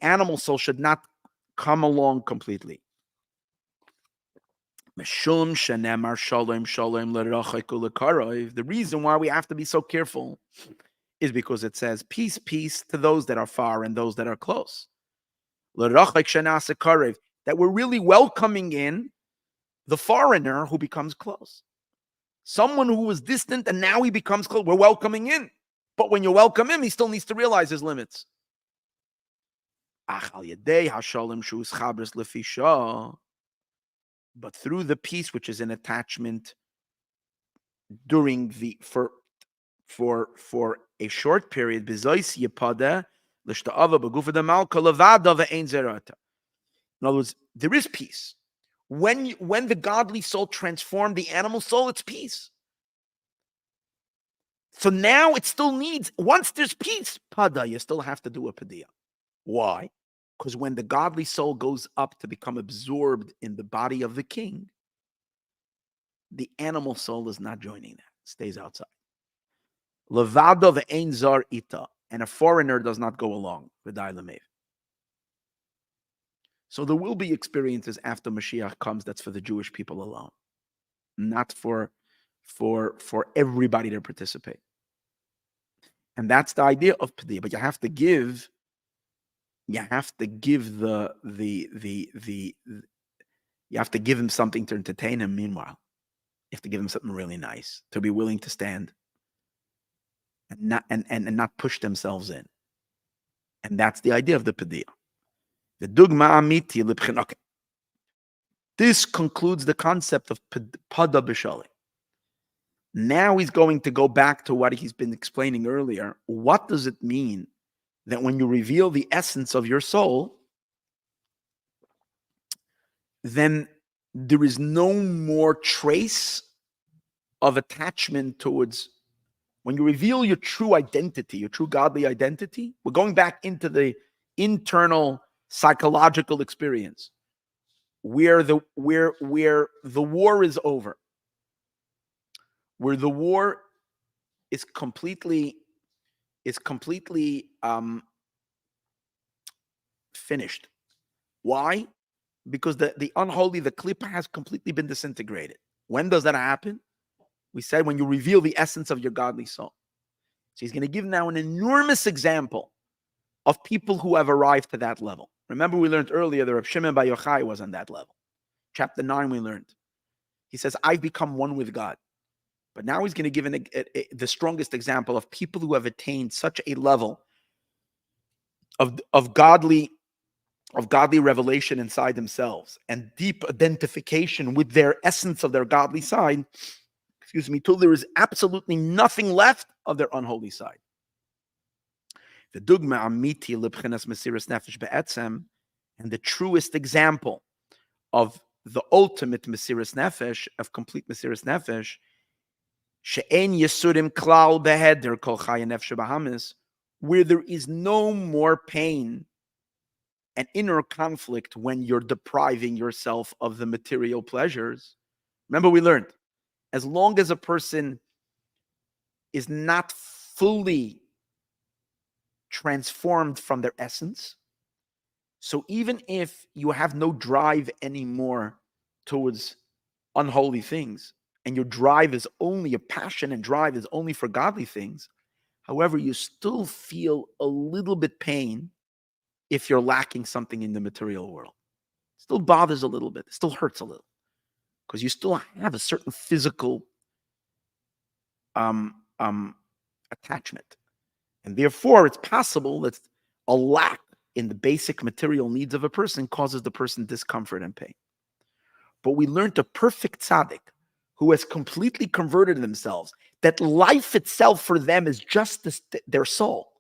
Speaker 1: animal soul should not come along completely. The reason why we have to be so careful is because it says, peace, peace to those that are far and those that are close. That we're really welcoming in the foreigner who becomes close. Someone who was distant and now he becomes close. We're welcoming in. But when you welcome him, he still needs to realize his limits. But through the peace, which is an attachment during the for a short period, in other words, there is peace. When the godly soul transformed the animal soul, it's peace. So now it still needs, once there's peace, Padah, you still have to do a Padiyah. Why? Because when the godly soul goes up to become absorbed in the body of the king, the animal soul is not joining that. It stays outside. Levado ve'ein zar ita. And a foreigner does not go along. So there will be experiences after Mashiach comes that's for the Jewish people alone, not for everybody to participate. And that's the idea of Padiyah. But you have to give you have to give him something to entertain him. Meanwhile, you have to give him something really nice to be willing to stand and not push themselves in. And that's the idea of the Padiyah. The dugma amiti libchin. Okay. This concludes the concept of Padah b'Shalei. Now he's going to go back to what he's been explaining earlier. What does it mean that when you reveal the essence of your soul, then there is no more trace of attachment towards, when you reveal your true identity, your true godly identity, we're going back into the internal psychological experience where the war is over, where the war is completely finished. Why? Because the unholy, the klippa, has completely been disintegrated. When does that happen? We said when you reveal the essence of your godly soul. So he's going to give now an enormous example of people who have arrived to that level. Remember, we learned earlier that Reb Shimon Bar Yochai was on that level. Chapter 9, we learned. He says, I've become one with God. But now he's going to give the strongest example of people who have attained such a level of godly revelation inside themselves and deep identification with their essence of their godly side, till there is absolutely nothing left of their unholy side. The dugma amiti libchinas mesiras nefesh be'etzem, and the truest example of the ultimate mesiras nefesh, of complete mesiras nefesh, she'en yesurim klal beheder kol chaya nefesh bahamis, where there is no more pain and inner conflict when you're depriving yourself of the material pleasures. Remember, we learned, as long as a person is not fully transformed from their essence, so even if you have no drive anymore towards unholy things, and your drive is only, your passion and drive is only for godly things, however, you still feel a little bit pain if you're lacking something in the material world. It still bothers a little bit. It still hurts a little. Because you still have a certain physical attachment. And therefore, it's possible that a lack in the basic material needs of a person causes the person discomfort and pain. But we learned a perfect tzaddik who has completely converted themselves, that life itself for them is just their soul.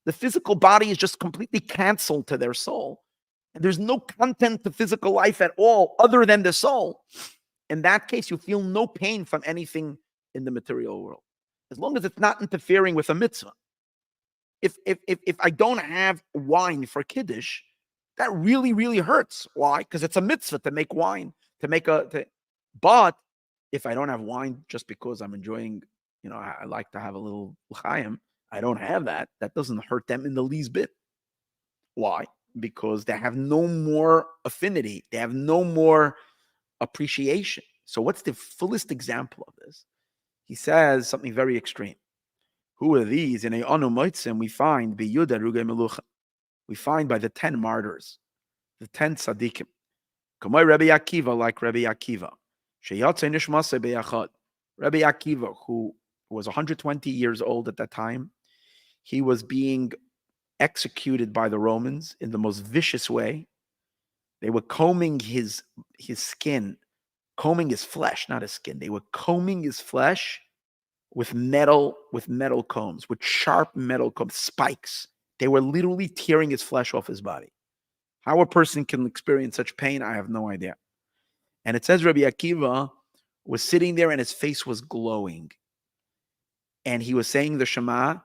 Speaker 1: The physical body is just completely canceled to their soul. And there's no content to physical life at all other than the soul. In that case, you feel no pain from anything in the material world, as long as it's not interfering with a mitzvah. If I don't have wine for Kiddush, that really, really hurts. Why? Because it's a mitzvah to make wine, but if I don't have wine just because I'm enjoying, I like to have a little l'chaim, I don't have that. That doesn't hurt them in the least bit. Why? Because they have no more affinity. They have no more appreciation. So what's the fullest example of this? He says something very extreme. Who are these? In a Anu Moitzim, we find Biyuda Ruge Melucha. We find by the 10 martyrs, the 10 tzaddikim. Kamoi Rabbi Akiva, like Rabbi Akiva. Sheyatze Nishmase Beyachad. Rabbi Akiva, who was 120 years old at that time, he was being executed by the Romans in the most vicious way. They were combing his skin, combing his flesh, not his skin. They were combing his flesh with metal combs, with sharp metal combs, spikes. They were literally tearing his flesh off his body. How a person can experience such pain, I have no idea. And it says Rabbi Akiva was sitting there and his face was glowing. And he was saying the Shema,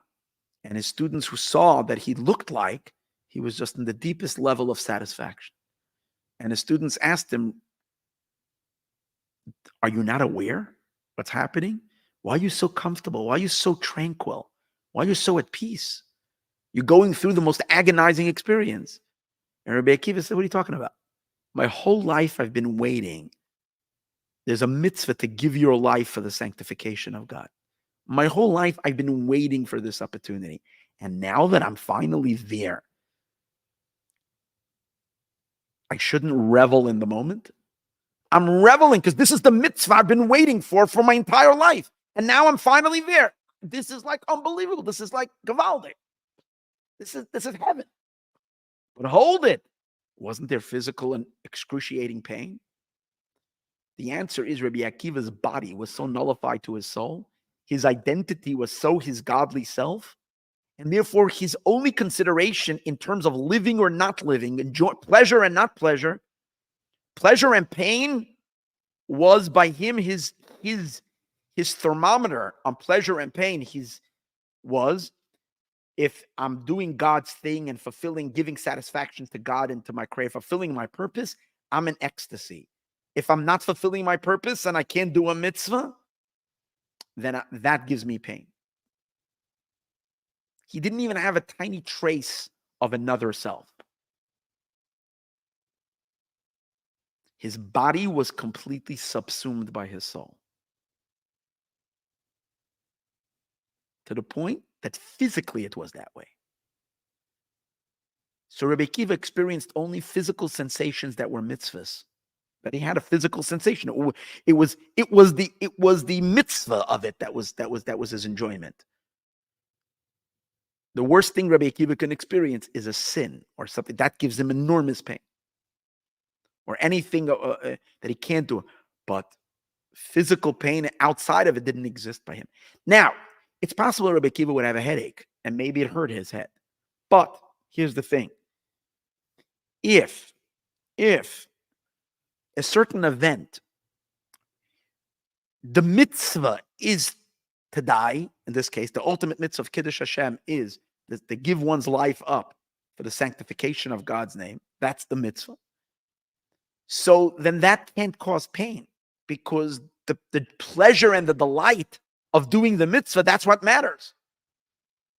Speaker 1: and his students who saw that he looked like he was just in the deepest level of satisfaction. And his students asked him, are you not aware what's happening? Why are you so comfortable? Why are you so tranquil? Why are you so at peace? You're going through the most agonizing experience. And Rabbi Akiva said, what are you talking about? My whole life I've been waiting. There's a mitzvah to give your life for the sanctification of God. My whole life I've been waiting for this opportunity. And now that I'm finally there, I shouldn't revel in the moment. I'm reveling because this is the mitzvah I've been waiting for my entire life. And now I'm finally there. This is like unbelievable. This is like Gavaldic. This is heaven. But hold it. Wasn't there physical and excruciating pain? The answer is Rabbi Akiva's body was so nullified to his soul. His identity was so his godly self. And therefore, his only consideration in terms of living or not living, enjoy, pleasure and not pleasure, pleasure and pain was by him his thermometer on pleasure and pain. Was if I'm doing God's thing and fulfilling, giving satisfaction to God and to my craving, fulfilling my purpose, I'm in ecstasy. If I'm not fulfilling my purpose and I can't do a mitzvah, then that gives me pain. He didn't even have a tiny trace of another self. His body was completely subsumed by his soul. To the point that physically it was that way. So Rabbi Akiva experienced only physical sensations that were mitzvahs. But he had a physical sensation. It was the mitzvah of it that was his enjoyment. The worst thing Rabbi Akiva can experience is a sin or something that gives him enormous pain, or anything that he can't do. But physical pain outside of it didn't exist by him. Now, it's possible Rabbi Akiva would have a headache, and maybe it hurt his head. But here's the thing: if a certain event, the mitzvah is to die, in this case, the ultimate mitzvah of Kiddush Hashem is to give one's life up for the sanctification of God's name. That's the mitzvah. So then that can't cause pain, because the pleasure and the delight of doing the mitzvah, that's what matters.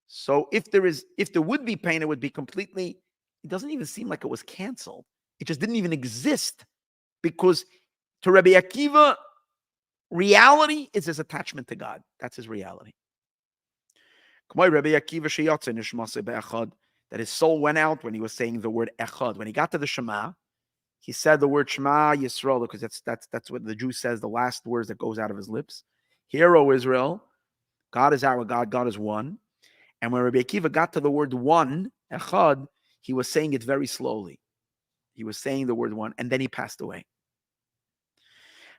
Speaker 1: So if there would be pain, it would be completely, it doesn't even seem like it was canceled. It just didn't even exist, because to Rabbi Akiva, reality is his attachment to God. That's his reality. That his soul went out when he was saying the word echad. When he got to the Shema, he said the word Shema Yisrael, because that's what the Jew says, the last words that goes out of his lips. Hear, O Israel, God is our God, God is one. And when Rabbi Akiva got to the word one, echad, he was saying it very slowly. He was saying the word one, and then he passed away.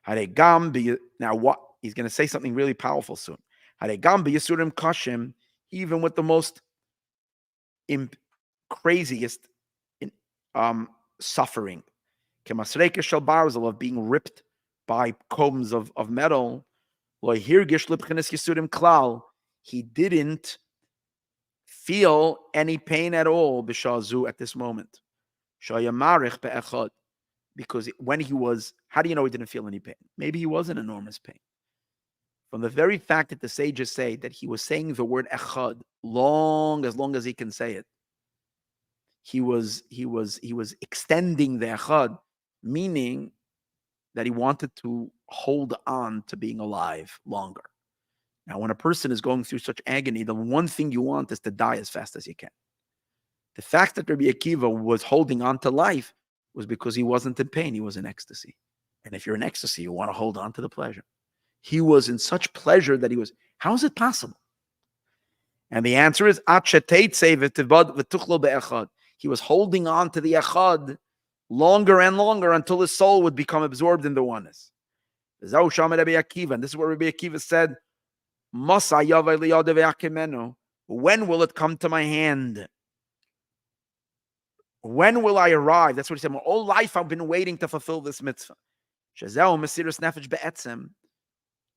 Speaker 1: Now, what he's going to say something really powerful soon. Even with the most craziest suffering, of being ripped by combs of metal, he didn't feel any pain at all at this moment. Because when he was, how do you know he didn't feel any pain? Maybe he was in enormous pain. From the very fact that the sages say that he was saying the word echad as long as he can say it. He was extending the echad, meaning that he wanted to hold on to being alive longer. Now, when a person is going through such agony, the one thing you want is to die as fast as you can. The fact that Rabbi Akiva was holding on to life was because he wasn't in pain, he was in ecstasy. And if you're in ecstasy, you want to hold on to the pleasure. He was in such pleasure that how is it possible? And the answer is, he was holding on to the echad longer and longer until his soul would become absorbed in the oneness. And this is what Rabbi Akiva said, when will it come to my hand? When will I arrive? That's what he said. My whole life I've been waiting to fulfill this mitzvah.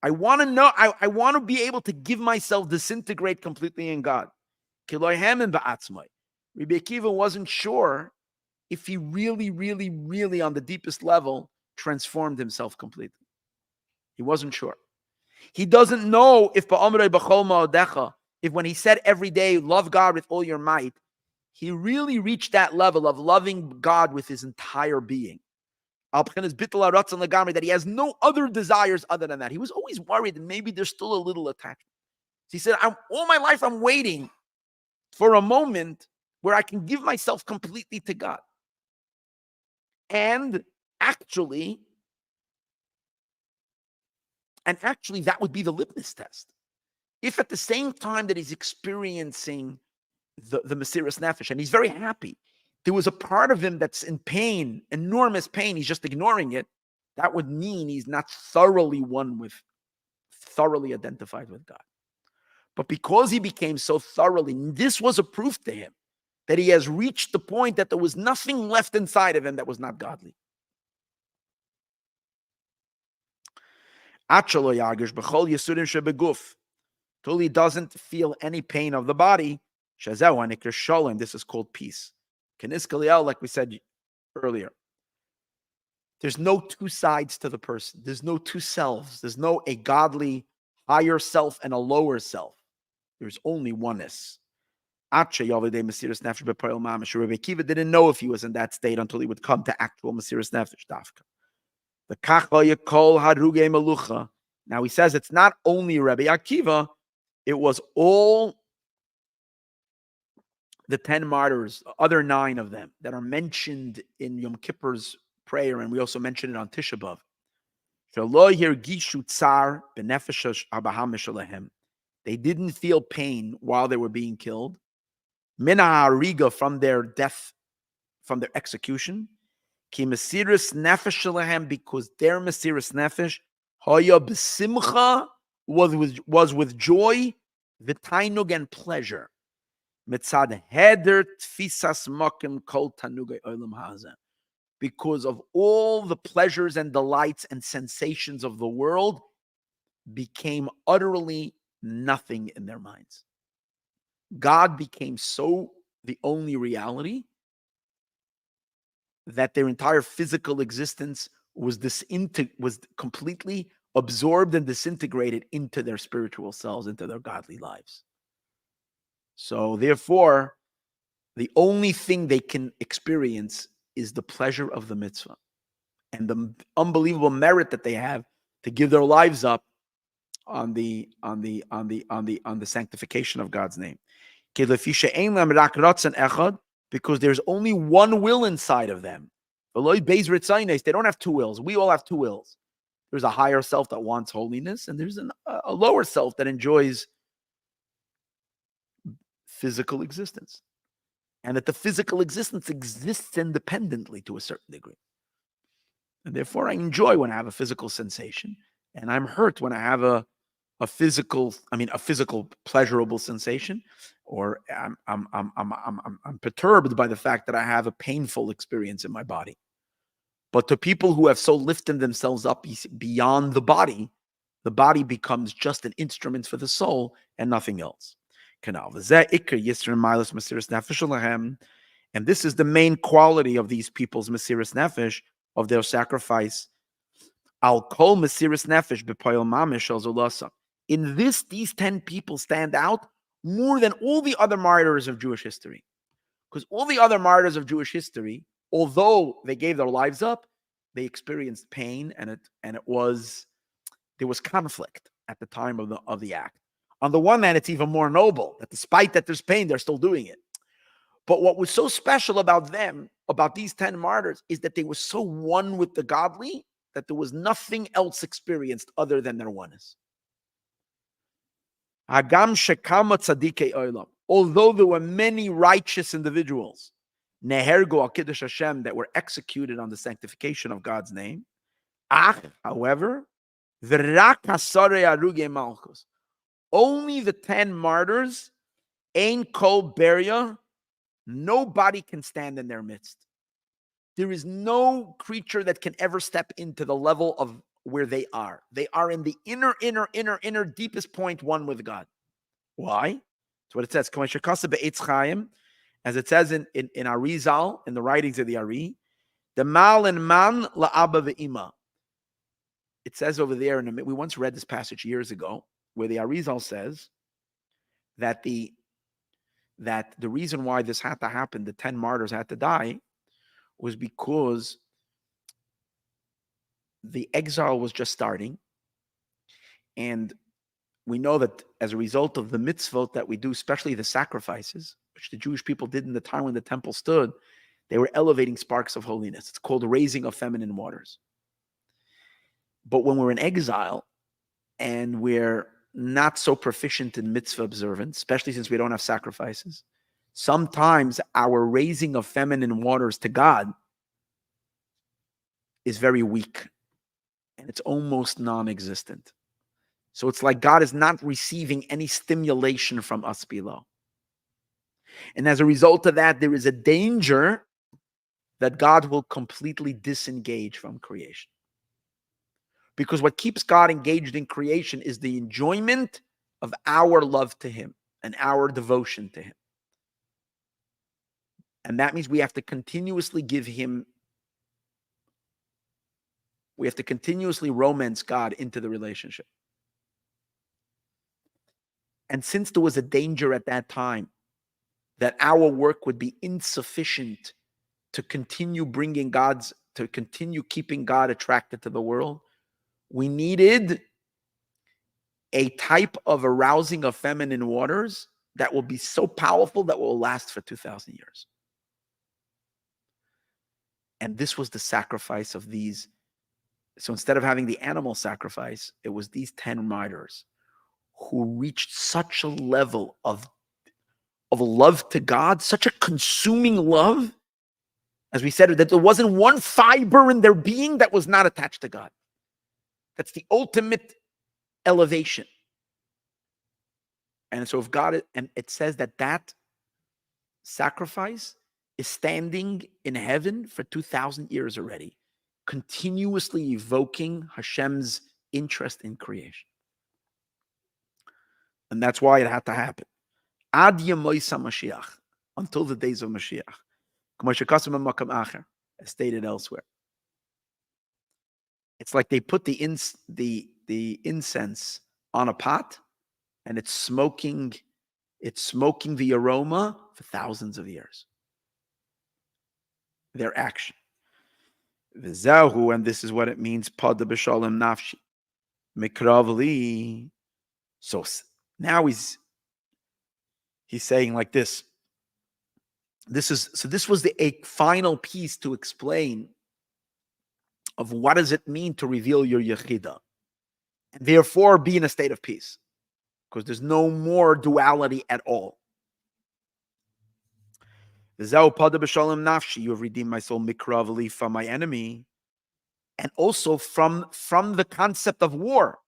Speaker 1: I want to know, I want to be able to give myself, disintegrate completely in God. Rabbi Akiva wasn't sure if he really, really, really on the deepest level transformed himself completely. He wasn't sure. He doesn't know if when he said every day, love God with all your might, he really reached that level of loving God with his entire being. That he has no other desires other than that. He was always worried that maybe there's still a little attachment. So he said, all my life I'm waiting for a moment where I can give myself completely to God. And actually, that would be the litmus test. If at the same time that he's experiencing the Mesiras Nefesh, and he's very happy, there was a part of him that's in pain, enormous pain, he's just ignoring it, that would mean he's not thoroughly identified with God. But because he became so thoroughly, this was a proof to him that he has reached the point that there was nothing left inside of him that was not godly. Till he doesn't feel any pain of the body. This is called peace. Like we said earlier, there's no two sides to the person. There's no two selves. There's no a godly higher self and a lower self. There's only oneness. Rabbi Akiva didn't know if he was in that state until he would come to actual Mesiras Nefesh dafka. Now he says it's not only Rabbi Akiva, it was all the 10 martyrs, other 9 of them that are mentioned in Yom Kippur's prayer, and we also mention it on Teshuvah. They didn't feel pain while they were being killed. Mina hariga, from their death, from their execution. Ki mesiras nefesh shalahem, because their mesiras nefesh haya b'simcha, was with joy, v'tainug, and pleasure. Mitzad heder tfisas makim kol tanugay olam hazeh, because of all the pleasures and delights and sensations of the world became utterly nothing in their minds. God became so the only reality that their entire physical existence was completely absorbed and disintegrated into their spiritual selves, into their godly lives. So therefore, the only thing they can experience is the pleasure of the mitzvah and the unbelievable merit that they have to give their lives up on the sanctification of God's name. Because there's only one will inside of them. They don't have two wills. We all have two wills. There's a higher self that wants holiness, and there's a lower self that enjoys physical existence. And that the physical existence exists independently to a certain degree. And therefore, I enjoy when I have a physical sensation, and I'm hurt when I have a physical pleasurable sensation, or I'm perturbed by the fact that I have a painful experience in my body. But to people who have so lifted themselves up beyond the body becomes just an instrument for the soul and nothing else. And this is the main quality of these people's Mesiras Nefesh, of their sacrifice. Al kol Mesiras Nefesh b'poil mamish al zulasa. In this, these 10 people stand out more than all the other martyrs of Jewish history. Because all the other martyrs of Jewish history, although they gave their lives up, they experienced pain, and there was conflict at the time of the act. On the one hand, it's even more noble that despite that there's pain, they're still doing it. But what was so special about them, about these 10 martyrs, is that they were so one with the godly that there was nothing else experienced other than their oneness. Hagam shekama tzadikei olam. Although there were many righteous individuals, nehergo al kiddush Hashem, that were executed on the sanctification of God's name, however, v'rak hasarei arugei malchus. Only the 10 martyrs, ein kol beria, nobody can stand in their midst. There is no creature that can ever step into the level of where they are. They are in the inner, deepest point, one with God. Why? That's what it says. As it says in Arizal, in the writings of the Ari, the mal and man la'aba ve'ima. It says over there, we once read this passage years ago, where the Arizal says that the reason why this had to happen, the 10 martyrs had to die, was because the exile was just starting. And we know that as a result of the mitzvot that we do, especially the sacrifices, which the Jewish people did in the time when the temple stood, they were elevating sparks of holiness. It's called raising of feminine waters. But when we're in exile and we're not so proficient in mitzvah observance, especially since we don't have sacrifices, sometimes our raising of feminine waters to God is very weak, and it's almost non-existent. So it's like God is not receiving any stimulation from us below. And as a result of that, there is a danger that God will completely disengage from creation. Because what keeps God engaged in creation is the enjoyment of our love to Him and our devotion to Him. And that means we have to continuously give Him, we have to continuously romance God into the relationship. And since there was a danger at that time that our work would be insufficient to continue keeping God attracted to the world, we needed a type of arousing of feminine waters that will be so powerful that will last for 2,000 years. And this was the sacrifice of these. So instead of having the animal sacrifice, it was these 10 martyrs who reached such a level of love to God, such a consuming love, as we said, that there wasn't one fiber in their being that was not attached to God. That's the ultimate elevation. And so if God, and it says that sacrifice is standing in heaven for 2,000 years already, continuously evoking Hashem's interest in creation. And that's why it had to happen. Ad Yemoisa Mashiach, until the days of Mashiach. As stated elsewhere. It's like they put the incense on a pot, and it's smoking the aroma for thousands of years. Their action. V'zahu, and this is what it means, Padah b'shalom nafshi. Mikravli. So now he's saying like this. This was a final piece to explain of what does it mean to reveal your Yechidah, and therefore be in a state of peace, because there's no more duality at all. You have redeemed my soul, mikravli, from my enemy. and also from the concept of war.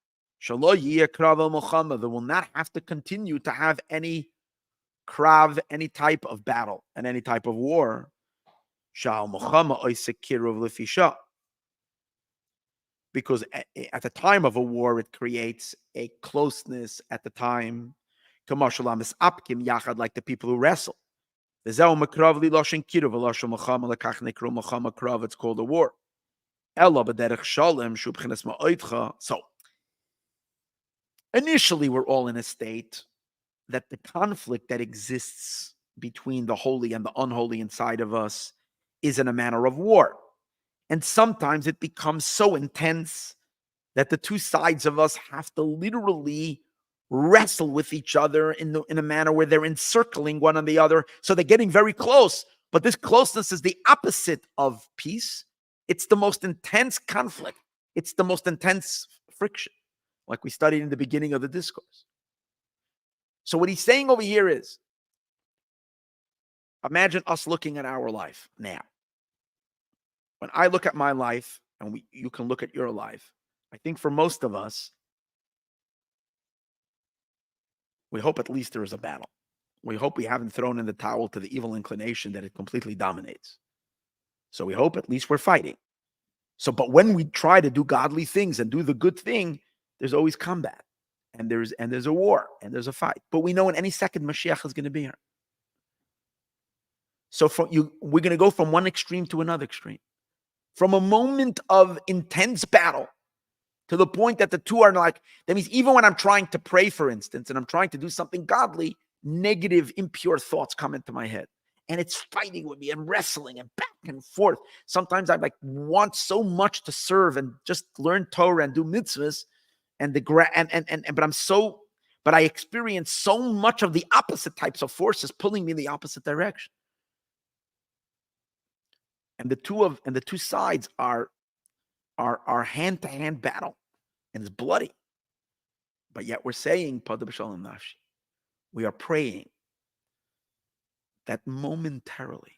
Speaker 1: There will not have to continue to have any krav, any type of battle, and any type of war. Because at the time of a war, it creates a closeness at the time. Like the people who wrestle. It's called a war. So initially, we're all in a state that the conflict that exists between the holy and the unholy inside of us is in a manner of war. And sometimes it becomes so intense that the two sides of us have to literally wrestle with each other in a manner where they're encircling one on the other. So they're getting very close. But this closeness is the opposite of peace. It's the most intense conflict. It's the most intense friction, like we studied in the beginning of the discourse. So what he's saying over here is, imagine us looking at our life now. When I look at my life, and you can look at your life, I think for most of us, we hope at least there is a battle. We hope we haven't thrown in the towel to the evil inclination that it completely dominates. So we hope at least we're fighting. So, but when we try to do godly things and do the good thing, there's always combat, and there's a war, and there's a fight. But we know in any second Mashiach is going to be here. So we're going to go from one extreme to another extreme. From a moment of intense battle to the point that the two are like, that means even when I'm trying to pray, for instance, and I'm trying to do something godly, negative, impure thoughts come into my head. And it's fighting with me and wrestling and back and forth. Sometimes I want so much to serve and just learn Torah and do mitzvahs, but I experience so much of the opposite types of forces pulling me in the opposite direction. And the two sides are hand-to-hand battle, and it's bloody. But yet we're saying, Padah b'shalom nafshi. We are praying that momentarily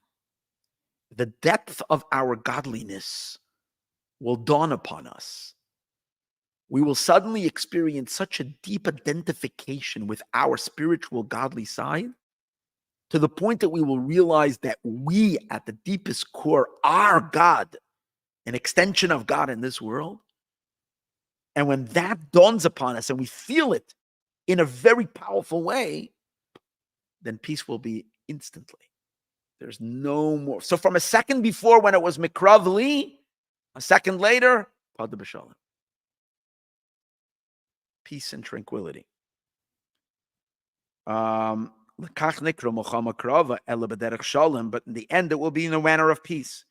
Speaker 1: the depth of our godliness will dawn upon us. We will suddenly experience such a deep identification with our spiritual godly side, to the point that we will realize that we, at the deepest core, are God, an extension of God in this world. And when that dawns upon us and we feel it in a very powerful way, then peace will be instantly. There's no more. So from a second before, when it was mikrav li, a second later, Padah b'shalom. Peace and tranquility. But in the end, it will be in a manner of peace.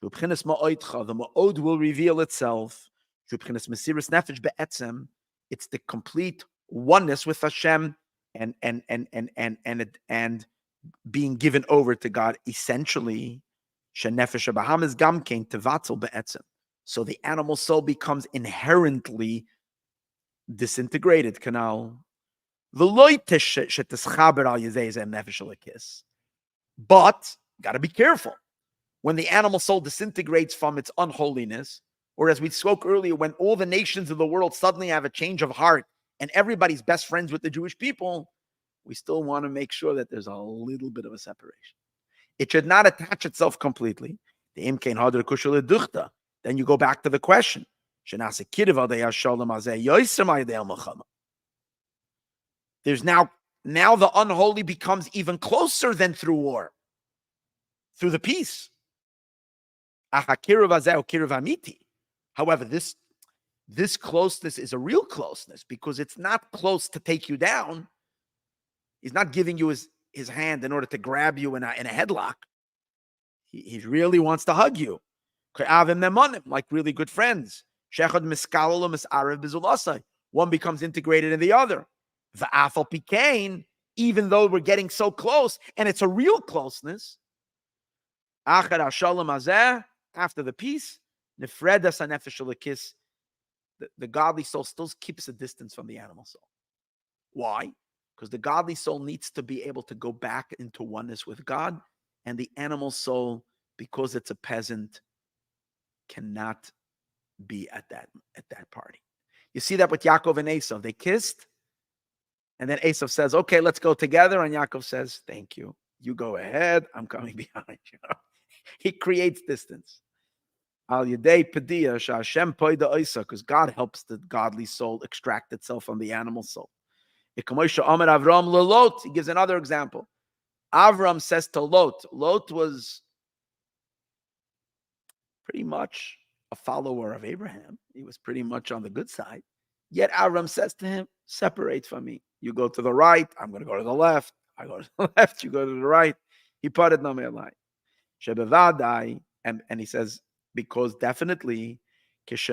Speaker 1: The ma'od will reveal itself. It's the complete oneness with Hashem and being given over to God, essentially. So the animal soul becomes inherently disintegrated. Canal. But got to be careful. When the animal soul disintegrates from its unholiness, or as we spoke earlier, when all the nations of the world suddenly have a change of heart and everybody's best friends with the Jewish people, we still want to make sure that there's a little bit of a separation. It should not attach itself completely. Then you go back to the question. There's now the unholy becomes even closer than through war, through the peace. However, this closeness is a real closeness, because it's not close to take you down. He's not giving you his hand in order to grab you in a headlock. He really wants to hug you, like really good friends. One becomes integrated in the other. Even though we're getting so close, and it's a real closeness, after the peace, the godly soul still keeps a distance from the animal soul. Why? Because the godly soul needs to be able to go back into oneness with God, and the animal soul, because it's a peasant, cannot be at that party. You see that with Yaakov and Esav. They kissed, and then Esav says, okay, let's go together. And Yaakov says, thank you. You go ahead. I'm coming behind you. He creates distance. Al Yadei Padah Hashem Padah Isa, because God helps the godly soul extract itself from the animal soul. He gives another example. Avram says to Lot. Lot was pretty much a follower of Abraham. He was pretty much on the good side. Yet Avram says to him, separate from me. You go to the right, I'm going to go to the left. I go to the left, you go to the right. He parted no me line. And he says, because definitely, because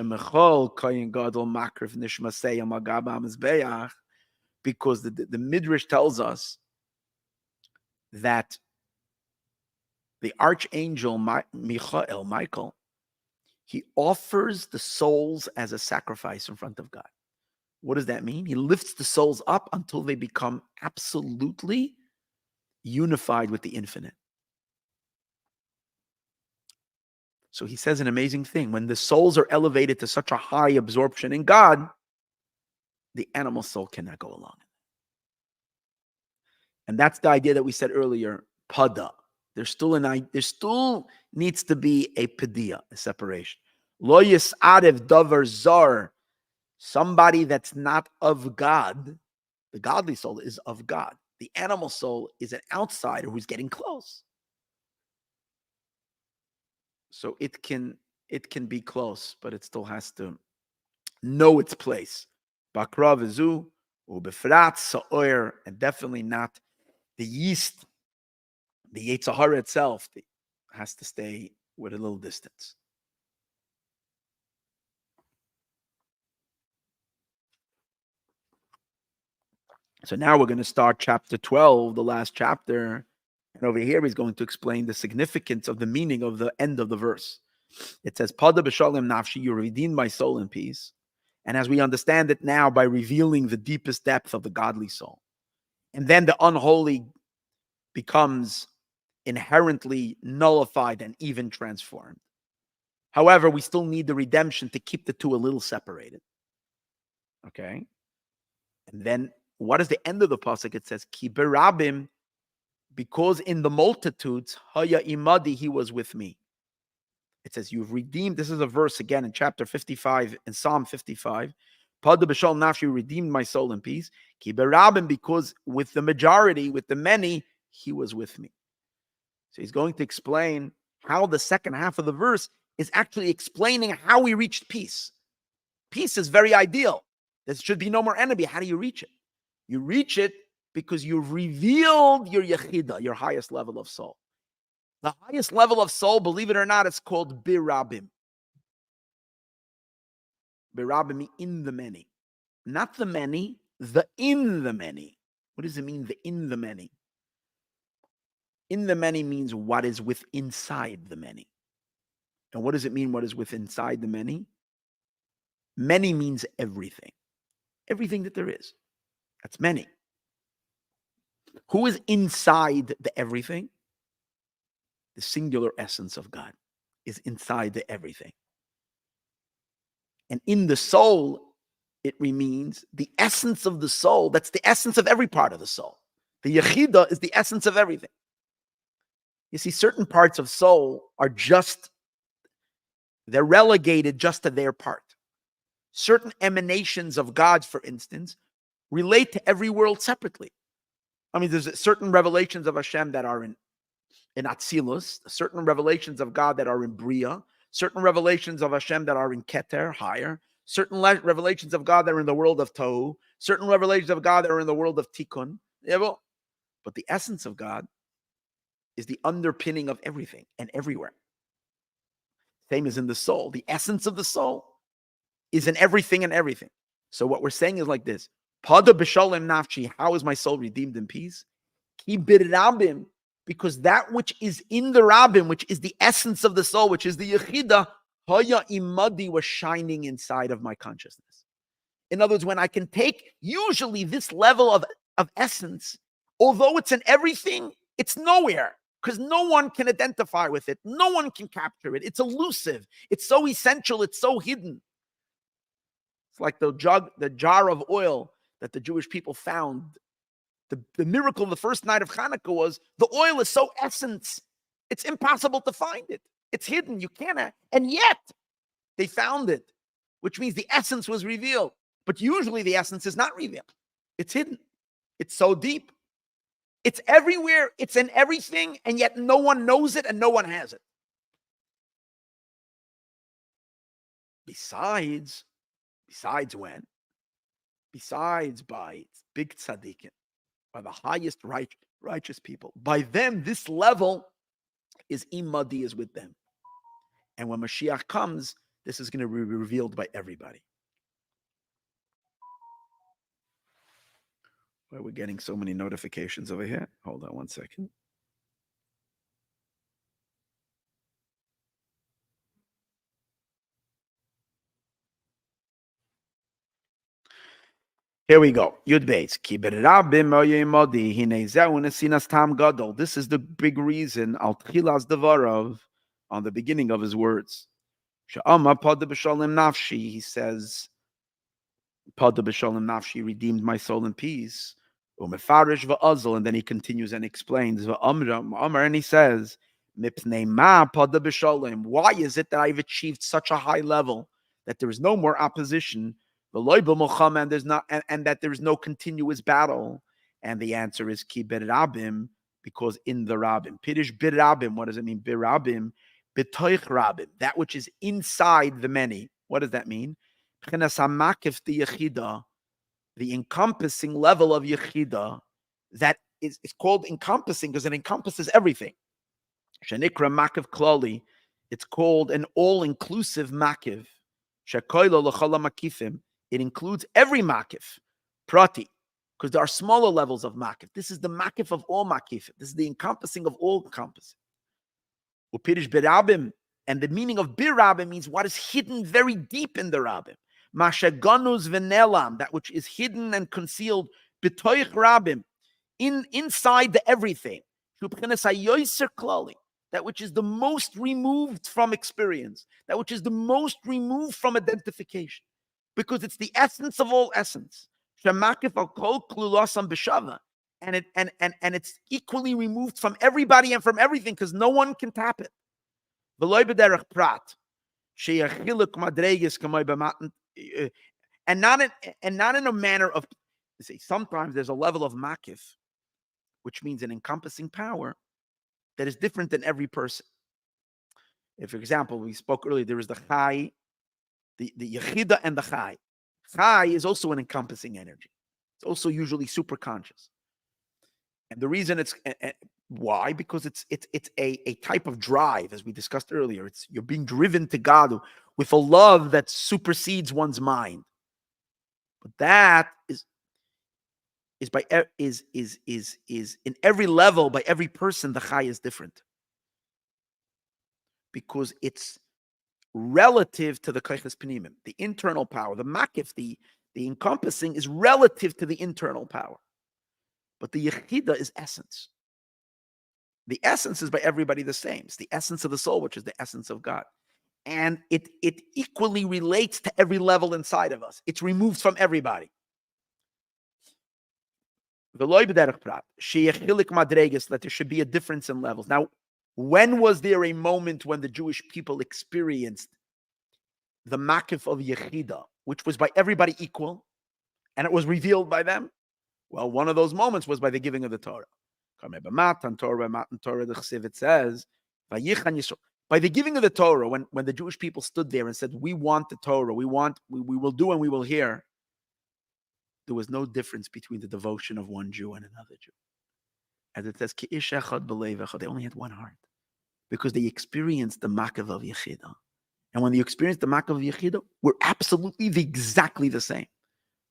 Speaker 1: the Midrash tells us that the archangel Michael, he offers the souls as a sacrifice in front of God. What does that mean? He lifts the souls up until they become absolutely unified with the infinite. So he says an amazing thing. When the souls are elevated to such a high absorption in God, the animal soul cannot go along. And that's the idea that we said earlier, Padah. There still needs to be a Padah, a separation. Lo yis'arev davar zar, somebody that's not of God. The godly soul is of God. The animal soul is an outsider who's getting close. So it can be close, but it still has to know its place. Bakra v'zu ubefrat sa'oir, and definitely not the yeast, the Yetzer Hara itself has to stay with a little distance. So now we're going to start chapter 12, the last chapter. And over here, he's going to explain the significance of the meaning of the end of the verse. It says, Padah b'shalom nafshi, you redeemed my soul in peace. And as we understand it now, by revealing the deepest depth of the godly soul. And then the unholy becomes inherently nullified and even transformed. However, we still need the redemption to keep the two a little separated. Okay? And then, what is the end of the pasuk? It says, Ki berabim, because in the multitudes, haya imadi, he was with me. It says, you've redeemed. This is a verse again in chapter 55, in Psalm 55. Padah b'shalom nafshi, you redeemed my soul in peace. Ki berabim, because with the majority, with the many, he was with me. So he's going to explain how the second half of the verse is actually explaining how we reached peace. Peace is very ideal. There should be no more enemy. How do you reach it? You reach it because you've revealed your yechida, your highest level of soul. The highest level of soul, believe it or not, it's called birabim. Birabim, in the many. Not the many, the in the many. What does it mean, the in the many? In the many means what is with inside the many. And what does it mean, what is with inside the many? Many means everything. Everything that there is. That's many. Who is inside the everything? The singular essence of God is inside the everything. And in the soul, it means the essence of the soul. That's the essence of every part of the soul. The yechida is the essence of everything. You see, certain parts of soul are they're relegated just to their part. Certain emanations of God, for instance, relate to every world separately. I mean, there's certain revelations of Hashem that are in Atzilus, certain revelations of God that are in Bria, certain revelations of Hashem that are in Keter, higher, certain revelations of God that are in the world of Tohu, certain revelations of God that are in the world of Tikkun. But the essence of God is the underpinning of everything and everywhere. Same as in the soul. The essence of the soul is in everything and everything. So what we're saying is like this. Padah b'shalom nafshi, how is my soul redeemed in peace? Ki birabim, because that which is in the rabim, which is the essence of the soul, which is the yechida, haya imadi, was shining inside of my consciousness. In other words, when I can take usually this level of essence, although it's in everything, it's nowhere because no one can identify with it. No one can capture it. It's elusive. It's so essential. It's so hidden. It's like the jar of oil that the Jewish people found. The miracle of the first night of Hanukkah was the oil is so essence. It's impossible to find it. It's hidden. You cannot. And yet they found it, which means the essence was revealed. But usually the essence is not revealed. It's hidden. It's so deep. It's everywhere. It's in everything. And yet no one knows it and no one has it. Besides when? Besides by big tzaddikim, by the highest righteous people. By them, this level is imadi, is with them. And when Mashiach comes, this is going to be revealed by everybody. Why are we getting so many notifications over here? Hold on one second. Here we go. Yud Beis. This is the big reason al tchilas devarav, on the beginning of his words. Padah b'shalom nafshi. He says, Padah b'shalom nafshi, redeemed my soul in peace. Umefarish va'azal, and then he continues and explains va'amra, and he says, mipnei ma padah b'shalom. Why is it that I've achieved such a high level that there is no more opposition? And there's not, and that there is no continuous battle. And the answer is ki birabim, because in the rabim. Pirish birabim. What does it mean? Birabim, betoich rabim, that which is inside the many. What does that mean? The encompassing level of yechida, that is called encompassing because it encompasses everything. Shenikra makiv klali. It's called an all-inclusive makiv. Shekoilo l'chala makifim. It includes every makif, prati, because there are smaller levels of makif. This is the makif of all makif. This is the encompassing of all encompassing. Upirish birabim, and the meaning of birabim means what is hidden very deep in the rabim. Mashaganus v'nelam, that which is hidden and concealed, b'toich rabim, inside the everything. That which is the most removed from experience, that which is the most removed from identification. Because it's the essence of all essence. And it's equally removed from everybody and from everything because no one can tap it. And not in a manner of, see, sometimes there's a level of makif, which means an encompassing power that is different than every person. If, for example, we spoke earlier, there is the chai, the yechida and the chai. Chai is also an encompassing energy. It's also usually super conscious. And the reason it's why? Because it's a type of drive, as we discussed earlier. It's you're being driven to God with a love that supersedes one's mind. But that is in every level, by every person, the chai is different. Because it's relative to the koiches pnimim, the internal power, the makif, the encompassing is relative to the internal power. But the yechida is essence. The essence is by everybody the same. It's the essence of the soul, which is the essence of God. And it equally relates to every level inside of us. It's removed from everybody. That there should be a difference in levels. Now, when was there a moment when the Jewish people experienced the makif of Yechida, which was by everybody equal, and it was revealed by them? Well, one of those moments was by the giving of the Torah. It says, by the giving of the Torah, when the Jewish people stood there and said, we want the Torah, we will do and we will hear, there was no difference between the devotion of one Jew and another Jew. As it says, they only had one heart. Because they experienced the makav of Yechida. And when they experienced the makav of Yechida, we're absolutely exactly the same.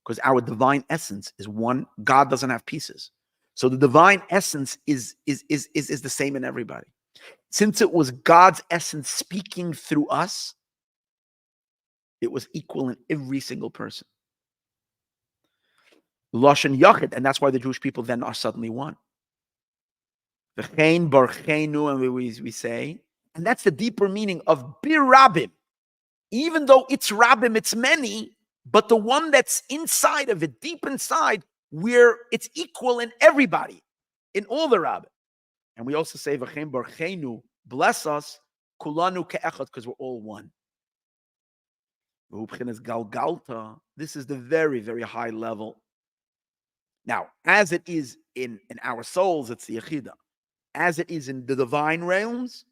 Speaker 1: Because our divine essence is one. God doesn't have pieces. So the divine essence is the same in everybody. Since it was God's essence speaking through us, it was equal in every single person. Lashon Yachid, and that's why the Jewish people then are suddenly one. V'chein barcheinu, and we say, and that's the deeper meaning of bir rabim. Even though it's rabim, it's many, but the one that's inside of it, deep inside, where it's equal in everybody, in all the rabim. And we also say v'chein barcheinu, bless us, kulanu ke'echad, because we're all one. Galgalta, this is the very, very high level. Now, as it is in our souls, it's the Yechida. As it is in the divine realms,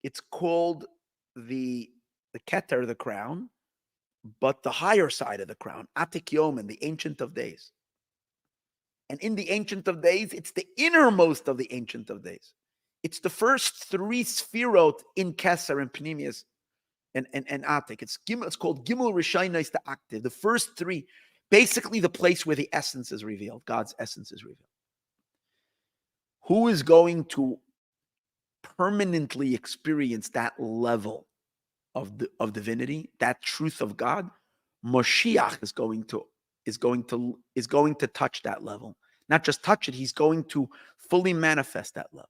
Speaker 1: it's called the Keter, the crown, but the higher side of the crown, Atik Yomen, the Ancient of Days. And in the Ancient of Days, it's the innermost of the Ancient of Days. It's the first three Sphirot in Keser and Pnimius and Atik. It's called Gimel Rishayna is the active. The first three, basically the place where the essence is revealed. God's essence is revealed. Who is going to permanently experience that level of divinity, that truth of God? Moshiach is going to touch that level. Not just touch it, he's going to fully manifest that level.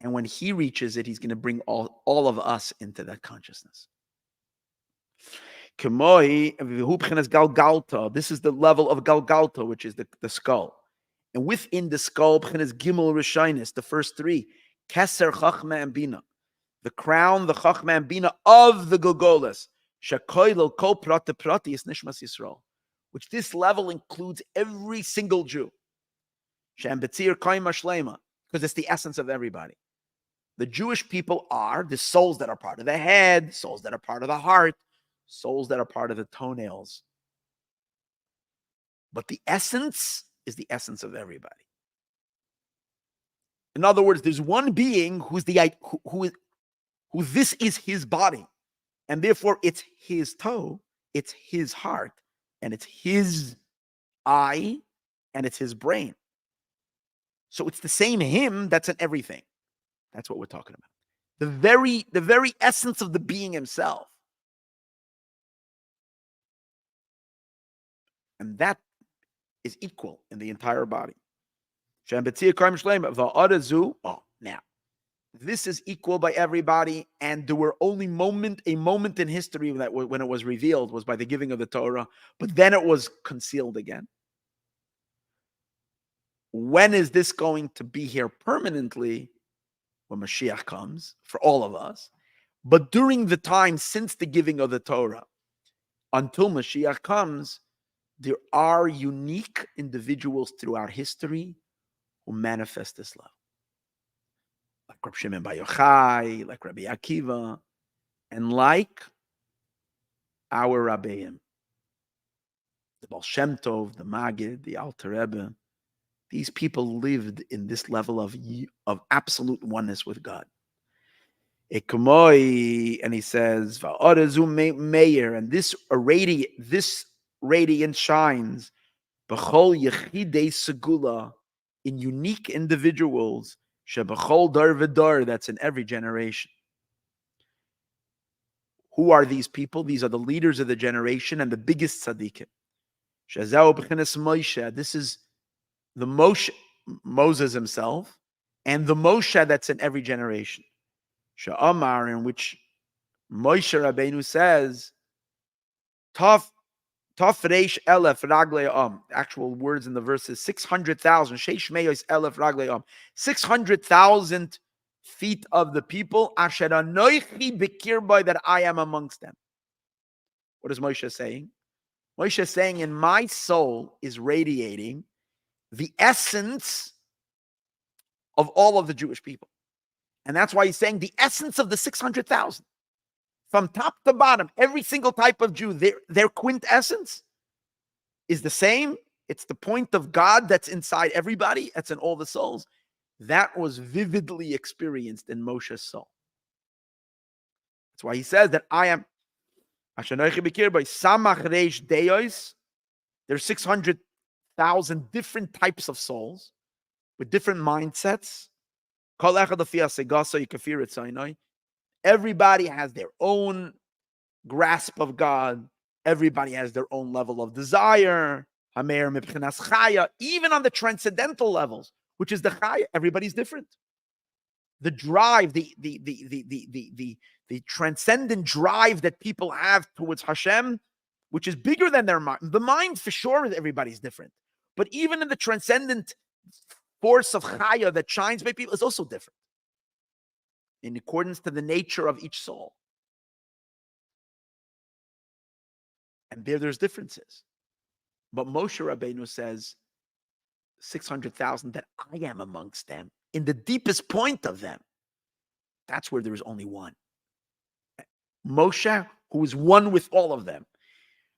Speaker 1: And when he reaches it, he's going to bring all of us into that consciousness. This is the level of Galgalta, which is the skull. And within the skull, Gimel Rishinis, the first three, Keser, Chachma, and Bina. The crown, the Chachma, and Bina of the Golgolas. Shakoilel Kol Prate Prati is Nishmas Yisrael. Which this level includes every single Jew. Shem Betzir Kaima Shlema. Because it's the essence of everybody. The Jewish people are the souls that are part of the head, souls that are part of the heart, souls that are part of the toenails. But the essence is the essence of everybody. In other words, there's one being who this is his body, and therefore it's his toe, it's his heart, and it's his eye, and it's his brain. So it's the same him that's in everything. That's what we're talking about. The very essence of the being himself. And that is equal in the entire body. Now, this is equal by everybody, and there were only a moment in history that when it was revealed was by the giving of the Torah, but then it was concealed again. When is this going to be here permanently? When Mashiach comes for all of us. But during the time since the giving of the Torah until Mashiach comes, there are unique individuals throughout history who manifest this love. Like Rabbi Shimon Bar Yochai, like Rabbi Akiva, and like our Rabbeim. The Baal Shem Tov, the Maggid, the Alter Rebbe. These people lived in this level of absolute oneness with God. And he says, Meir, and this radiance shines in unique individuals, that's in every generation. Who are these people? These are the leaders of the generation and the biggest tzaddikim. This is the Moses himself, and the Moshe that's in every generation. Sha'amar, in which Moshe Rabbeinu says, Taf reish elef raglei actual words in the verses, 600,000, sheish meyos elef raglei 600,000 feet of the people, asher anoichi bikirbai, that I am amongst them. What is Moshe saying? Moshe is saying, in my soul is radiating the essence of all of the Jewish people. And that's why he's saying the essence of the 600,000. From top to bottom, every single type of Jew, their quintessence is the same. It's the point of God that's inside everybody, that's in all the souls. That was vividly experienced in Moshe's soul. That's why he says that I am there's 600,000 different types of souls with different mindsets. Everybody has their own grasp of God. Everybody has their own level of desire. Even on the transcendental levels, which is the Chaya. Everybody's different. The drive, the transcendent drive that people have towards Hashem, which is bigger than their mind. The mind, for sure, everybody's different. But even in the transcendent force of Chaya that shines by people is also different, in accordance to the nature of each soul. And there's differences. But Moshe Rabbeinu says, 600,000, that I am amongst them, in the deepest point of them. That's where there is only one. Moshe, who is one with all of them.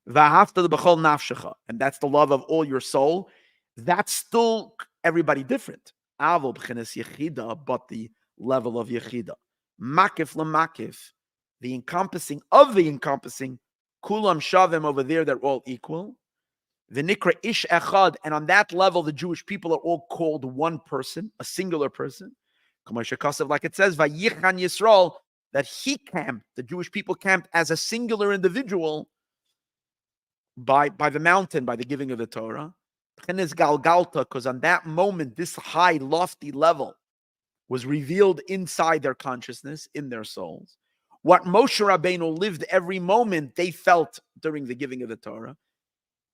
Speaker 1: And that's the love of all your soul. That's still everybody different. But the level of Yechida. Makif lamakif, the encompassing of the encompassing. Kulam shavim, over there, they're all equal. The nikra ish echad, and on that level, the Jewish people are all called one person, a singular person. Like it says, Vayichan Yisrael, that he camped, the Jewish people camped as a singular individual by the mountain, by the giving of the Torah. Because on that moment, this high, lofty level was revealed inside their consciousness, in their souls. What Moshe Rabbeinu lived every moment, they felt during the giving of the Torah.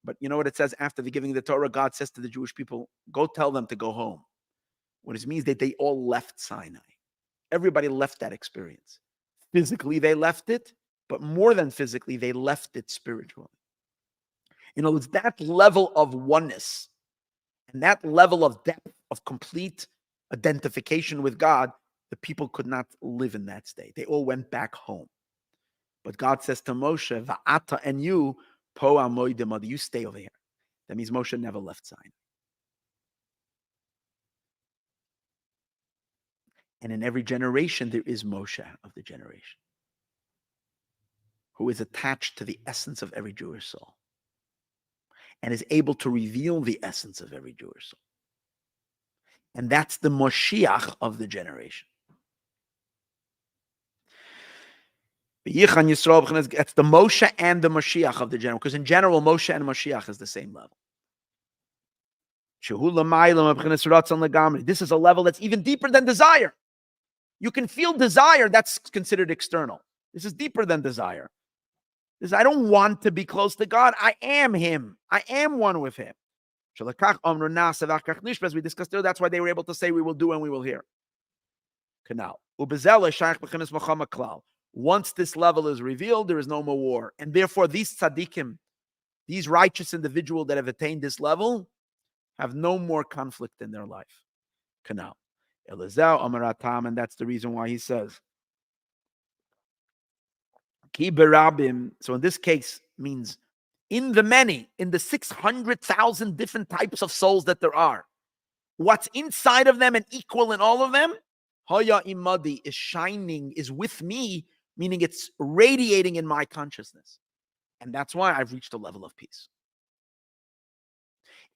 Speaker 1: But you know what it says after the giving of the Torah? God says to the Jewish people, go tell them to go home. What it means that they all left Sinai. Everybody left that experience. Physically, they left it, but more than physically, they left it spiritually. In other words, that level of oneness and that level of depth of complete identification with God, the people could not live in that state. They all went back home. But God says to Moshe, Va'ata, and you, Po amoidim, you stay over here. That means Moshe never left Sinai. And in every generation, there is Moshe of the generation, who is attached to the essence of every Jewish soul and is able to reveal the essence of every Jewish soul. And that's the Moshiach of the generation. It's the Moshe and the Mashiach of the general, because in general, Moshe and Mashiach is the same level. This is a level that's even deeper than desire. You can feel desire, that's considered external. This is deeper than desire. This is, I don't want to be close to God. I am Him. I am one with Him. As we discussed earlier, that's why they were able to say, we will do and we will hear. Canal. Once this level is revealed, there is no more war. And therefore, these tzaddikim, these righteous individuals that have attained this level, have no more conflict in their life. Canal. And that's the reason why he says, Ki berabim. So in this case, means in the many, in the 600,000 different types of souls that there are, what's inside of them and equal in all of them, Haya imadi, is shining, is with me, meaning it's radiating in my consciousness. And that's why I've reached a level of peace.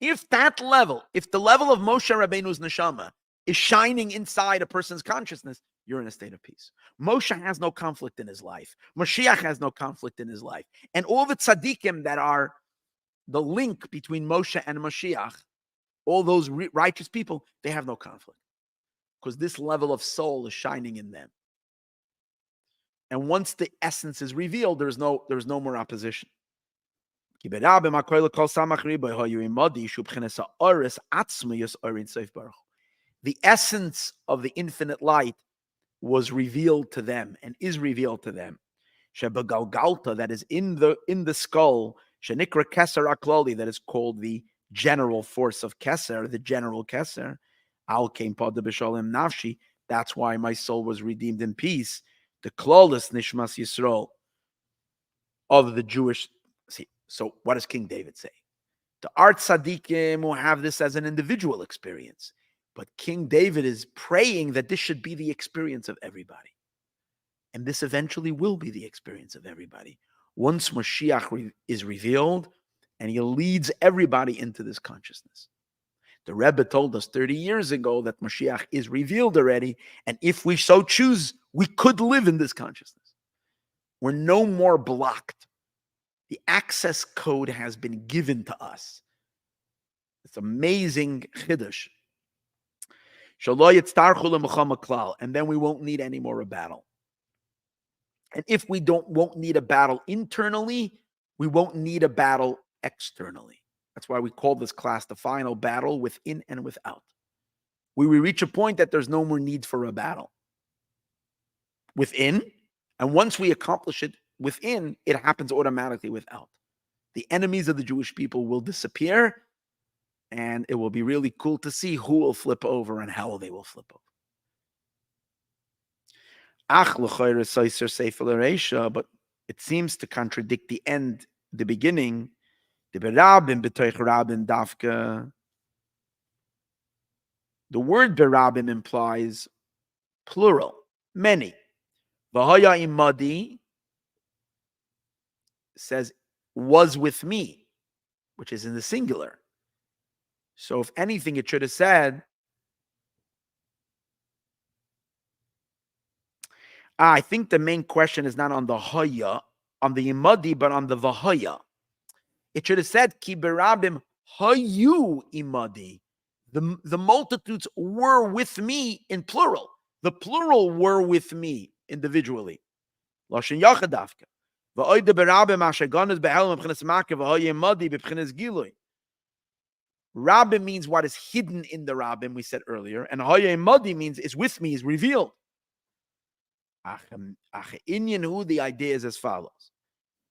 Speaker 1: If that level, if the level of Moshe Rabbeinu's neshama is shining inside a person's consciousness, you're in a state of peace. Moshe has no conflict in his life. Mashiach has no conflict in his life. And all the tzaddikim that are the link between Moshe and Mashiach, all those righteous people, they have no conflict. Because this level of soul is shining in them. And once the essence is revealed, there's no more opposition. The essence of the infinite light was revealed to them and is revealed to them. That is in the skull, shenikra keser akloli, that is called the general force of keser, the general keser. Al came Padah b'shalom nafshi. That's why my soul was redeemed in peace. The klolis nishmas Yisrael of the Jewish. See, so what does King David say? The art tzaddikim will have this as an individual experience, but King David is praying that this should be the experience of everybody, and this eventually will be the experience of everybody once Mashiach is revealed, and he leads everybody into this consciousness. The Rebbe told us 30 years ago that Mashiach is revealed already, and if we so choose, we could live in this consciousness. We're no more blocked. The access code has been given to us. It's amazing chiddush And then we won't need any more a battle. And if we won't need a battle internally, we won't need a battle externally. That's why we call this class the final battle within and without. We reach a point that there's no more need for a battle within, and once we accomplish it within, it happens automatically without. The enemies of the Jewish people will disappear, and it will be really cool to see who will flip over and how they will flip over. But it seems to contradict the end, the beginning. The word berabim implies plural, many. V'haya imadi says was with me, which is in the singular. So if anything, it should have said, I think the main question is not on the haya, on the imadi, but on the v'haya. It should have said, Ki berabim hayu imadi. The multitudes were with me in plural. The plural were with me individually. Lashon yachad dafka. V'oide berabim asheganas be'elam b'chinas makav v'haya imadi b'chinas gilui. Rabbim means what is hidden in the Rabbim, we said earlier, and haya imadi means is with me, is revealed. The idea is as follows.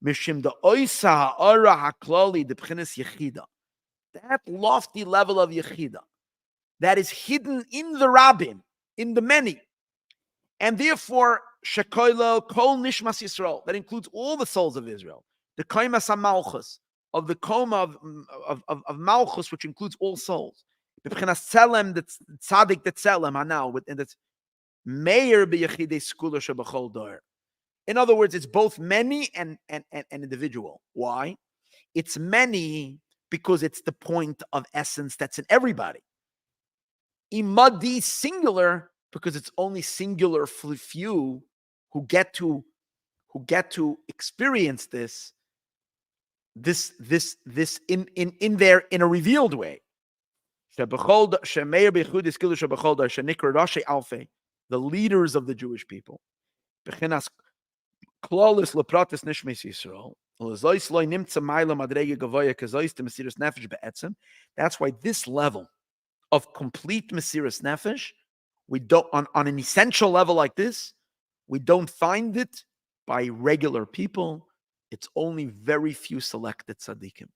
Speaker 1: Mishim the oisa ha'ara haklali the b'chinas yechida. That lofty level of yechida that is hidden in the Rabbim, in the many, and therefore shekoilo kol nishmas Yisrael, that includes all the souls of Israel, the kaimas hamalchus, of the koma of malchus, which includes all souls, the b'chinas tzelem, the tzaddik the tzelem hanal, and that's meir b'yechidei skula shebachol dor. In other words, it's both many and individual. Why? It's many because it's the point of essence that's in everybody. Imadi singular because it's only singular few who get to experience this in a revealed way. The leaders of the Jewish people. That's why this level of complete Mesiras Nefesh, we don't on an essential level like this, we don't find it by regular people. It's only very few selected tzaddikim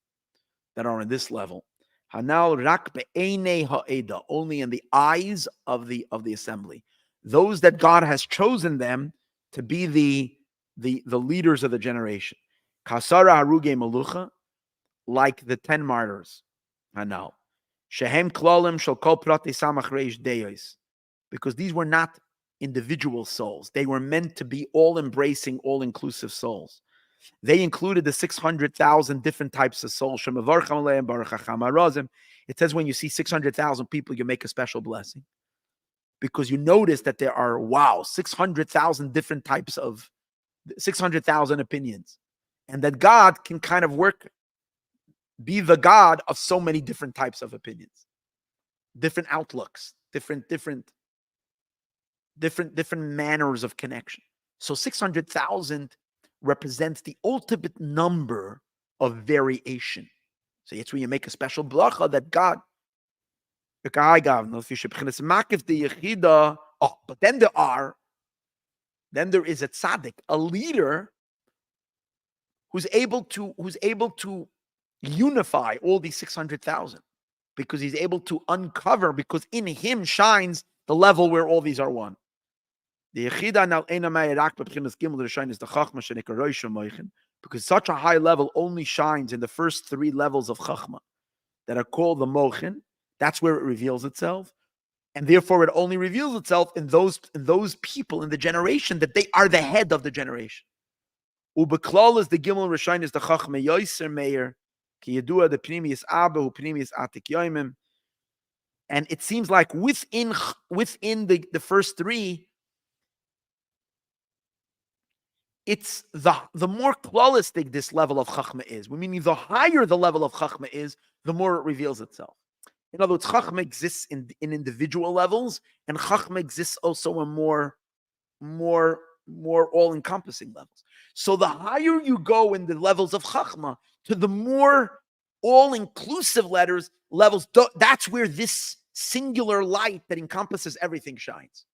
Speaker 1: that are on this level. Hanal rak be'einei ha'eda, only in the eyes of the assembly. Those that God has chosen them to be the leaders of the generation. Kasara haruge malucha, like the 10 martyrs. Hanal. Shehem klalim shel kol prati samach reish deyos. Because these were not individual souls. They were meant to be all-embracing, all-inclusive souls. They included the 600,000 different types of souls. It says when you see 600,000 people, you make a special blessing. Because you notice that there are, 600,000 different types of, 600,000 opinions. And that God can kind of be the God of so many different types of opinions. Different outlooks, different manners of connection. So 600,000 represents the ultimate number of variation. So it's when you make a special bracha that God. But then there is a tzaddik, a leader who's able to unify all these 600,000 because he's able to uncover, because in him shines the level where all these are one. The Yechida now is the Chachma shenikra Rosh Moichin, because such a high level only shines in the first 3 levels of Chachma that are called the Mochin. That's where it reveals itself, and therefore it only reveals itself in those people in the generation that they are the head of the generation. Ubeklal is the Gimel Rishain is the Chachma Yoiser Meir ki Yedua the Pnimius Abba who Pnimius Atik Yoimim, and it seems like within the first 3. It's the more klalistic this level of Chachma is. Meaning the higher the level of Chachma is, the more it reveals itself. In other words, Chachma exists in individual levels, and Chachma exists also in more all-encompassing levels. So the higher you go in the levels of Chachma, to the more all-inclusive levels, that's where this singular light that encompasses everything shines.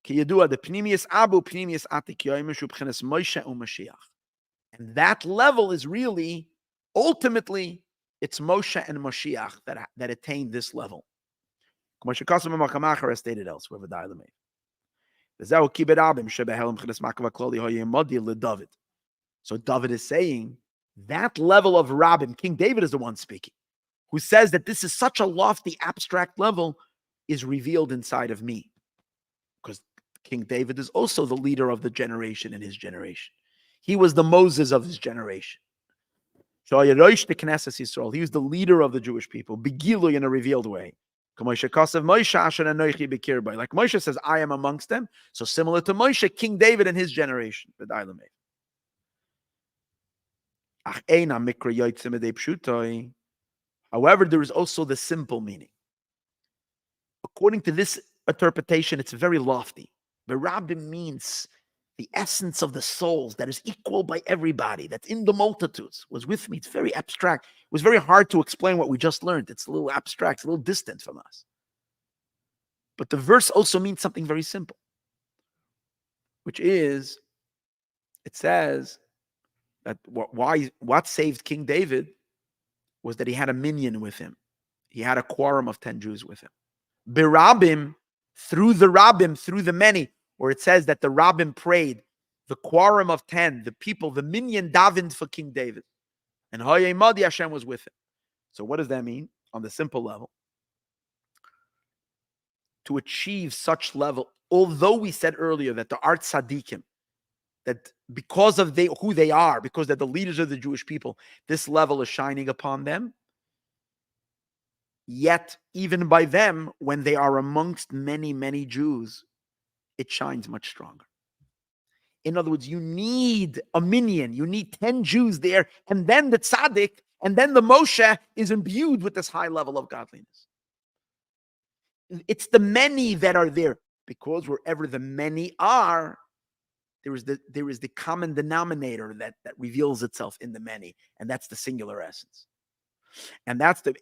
Speaker 1: And that level is really, ultimately, it's Moshe and Moshiach that attain this level. As stated elsewhere. So David is saying that level of Rabbim, King David is the one speaking, who says that this is such a lofty, abstract level, is revealed inside of me. Because King David is also the leader of the generation in his generation. He was the Moses of his generation. He was the leader of the Jewish people, Begilu in a revealed way. Like Moshe says, I am amongst them. So similar to Moshe, King David and his generation. However, there is also the simple meaning. According to this interpretation, it's very lofty. Rabbim means the essence of the souls that is equal by everybody, that's in the multitudes, was with me. It's very abstract. It was very hard to explain what we just learned. It's a little abstract, it's a little distant from us. But the verse also means something very simple, which is, it says that what saved King David was that he had a minion with him. He had a quorum of 10 Jews with him. Birabim, through the many, where it says that the Rabbim prayed, the quorum of 10, the people, the minion davened for King David. And Hayemadi Hashem was with him. So what does that mean on the simple level? To achieve such level, although we said earlier that the art tzaddikim, that because of who they are, because they're the leaders of the Jewish people, this level is shining upon them. Yet, even by them, when they are amongst many, many Jews, it shines much stronger. In other words, you need a minion, you need 10 Jews there, and then the tzaddik, and then the Moshe is imbued with this high level of godliness. It's the many that are there, because wherever the many are, there is the common denominator that reveals itself in the many, and that's the singular essence. And that's the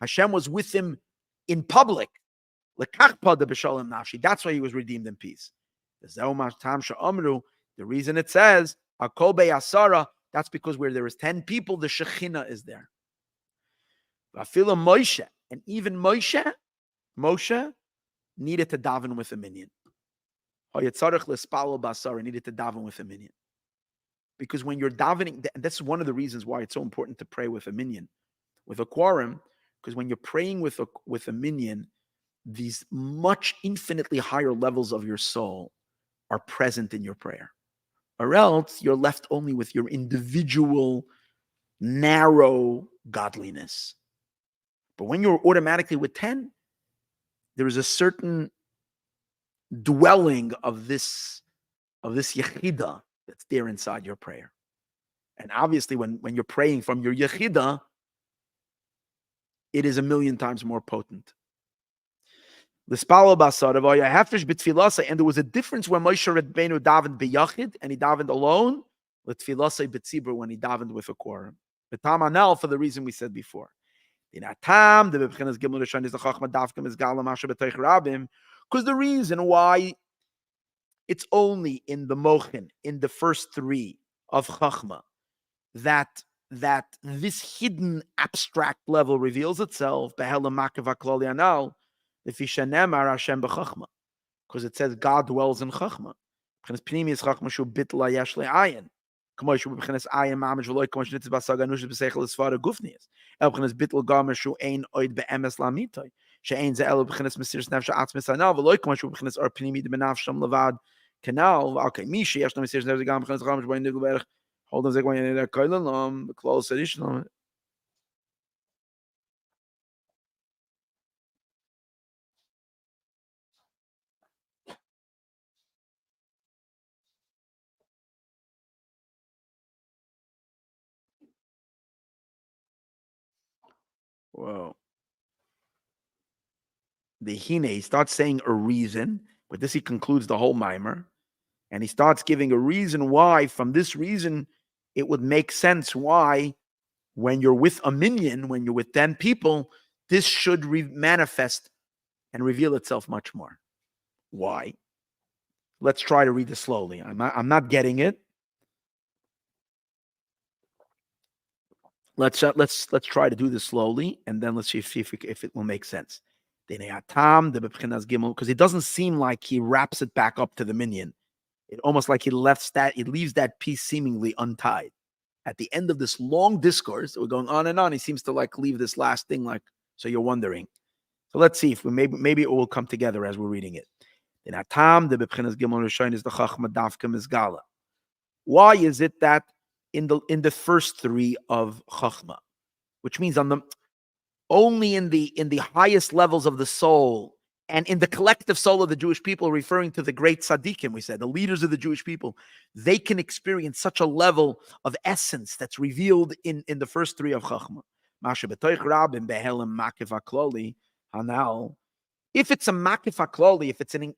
Speaker 1: Hashem was with him in public. That's why he was redeemed in peace. The reason it says that's because where there is 10 people, the Shekhinah is there. And even Moshe needed to daven with a minion. He needed to daven with a minion. Because when you're davening, and that's one of the reasons why it's so important to pray with a minion, with a quorum, because when you're praying with a minion, these much infinitely higher levels of your soul are present in your prayer. Or else you're left only with your individual, narrow godliness. But when you're automatically with 10, there is a certain dwelling of this yechida that's there inside your prayer. And obviously, when you're praying from your yechida, it is 1,000,000 times more potent. And there was a difference when Moshe Rabbeinu davened beyachid and he davened alone, when he davened with a quorum. For the reason we said before. Because the reason why it's only in the mochin, in the first 3 of Chachma, that this hidden abstract level reveals itself, because it says God dwells in Chachma. Hold on a second. Close edition. Whoa. The hine, he starts saying a reason. With this, he concludes the whole mimer. And he starts giving a reason why, from this reason, it would make sense why, when you're with a minion, when you're with 10 people, this should manifest and reveal itself much more. Why? Let's try to read this slowly. I'm not getting it. Let's try to do this slowly, and then let's see if it will make sense. Because it doesn't seem like he wraps it back up to the minion. It almost like he leaves that piece seemingly untied. At the end of this long discourse, we're going on and on. He seems to like leave this last thing, like, so you're wondering. So let's see if maybe it will come together as we're reading it. Why is it that in the first three of Chachma, which means only in the highest levels of the soul and in the collective soul of the Jewish people, referring to the great tzaddikim, we said, the leaders of the Jewish people, they can experience such a level of essence that's revealed in the first three of Chachma. If it's a makif hakloli,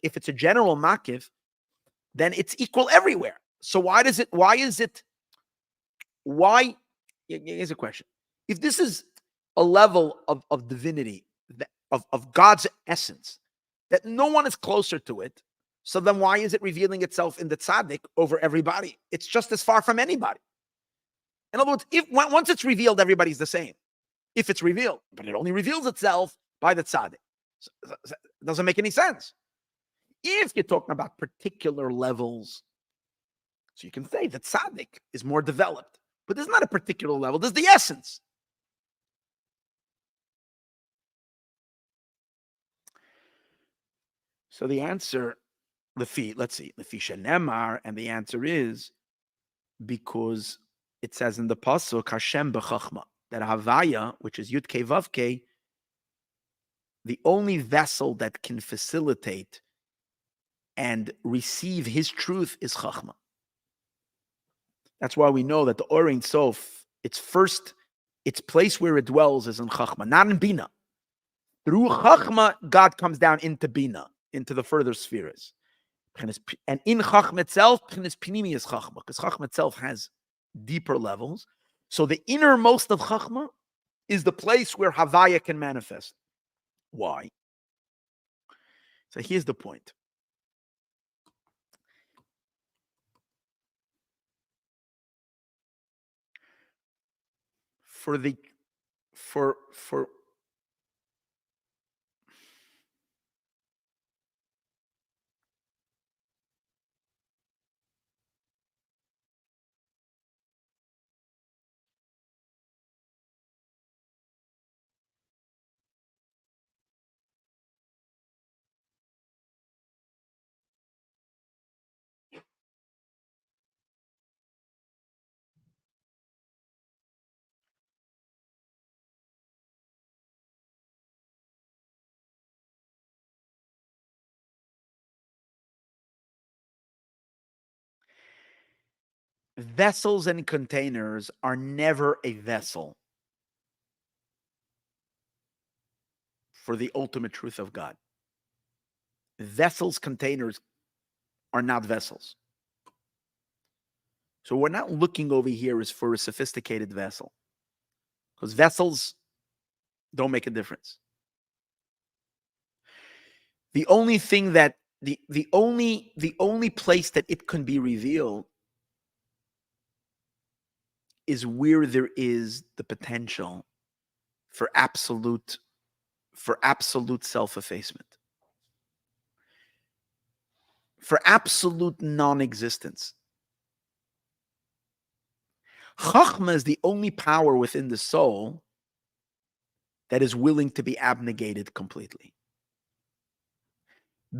Speaker 1: if it's a general makif, then it's equal everywhere. So here's a question. If this is a level of divinity, of God's essence, that no one is closer to it, so then why is it revealing itself in the tzaddik over everybody? It's just as far from anybody. In other words, once it's revealed, everybody's the same. If it's revealed, but it only reveals itself by the tzaddik. So it doesn't make any sense. If you're talking about particular levels, so you can say that tzaddik is more developed, but there's not a particular level. There's the essence. So the answer, let's see, Lefi shenemar, and the answer is because it says in the pasuk Hashem b'chachma, that Havaya, which is Yud Kei Vav Kei, the only vessel that can facilitate and receive his truth is Chachma. That's why we know that the Or Ein Sof, its place where it dwells is in Chachma, not in Bina. Through Chachma, God comes down into Bina, into the further spheres. And in Chachma itself, P'chinas Pinimi is Chachma, because Chachma itself has deeper levels. So the innermost of Chachma is the place where Havaya can manifest. Why? So here's the point. For vessels and containers are never a vessel for the ultimate truth of God. Vessels, containers are not vessels. So we're not looking over here as for a sophisticated vessel, because vessels don't make a difference. The only thing that the only place that it can be revealed is where there is the potential for absolute self-effacement, for absolute non-existence. Chachma is the only power within the soul that is willing to be abnegated completely.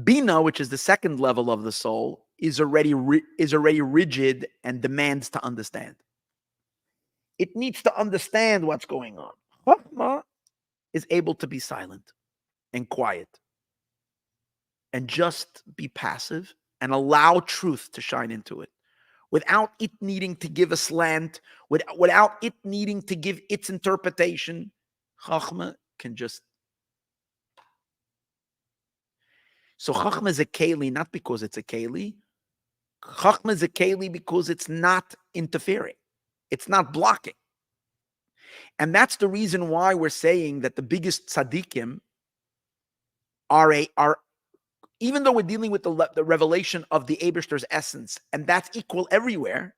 Speaker 1: Bina, which is the second level of the soul, is already rigid and demands to understand. It needs to understand what's going on. Chachma is able to be silent and quiet and just be passive and allow truth to shine into it, without it needing to give a slant, without it needing to give its interpretation. Chachma can just... So Chachma is a keli, not because it's a keli. Chachma is a keli because it's not interfering. It's not blocking. And that's the reason why we're saying that the biggest tzaddikim are even though we're dealing with the revelation of the Eibishter's essence, and that's equal everywhere,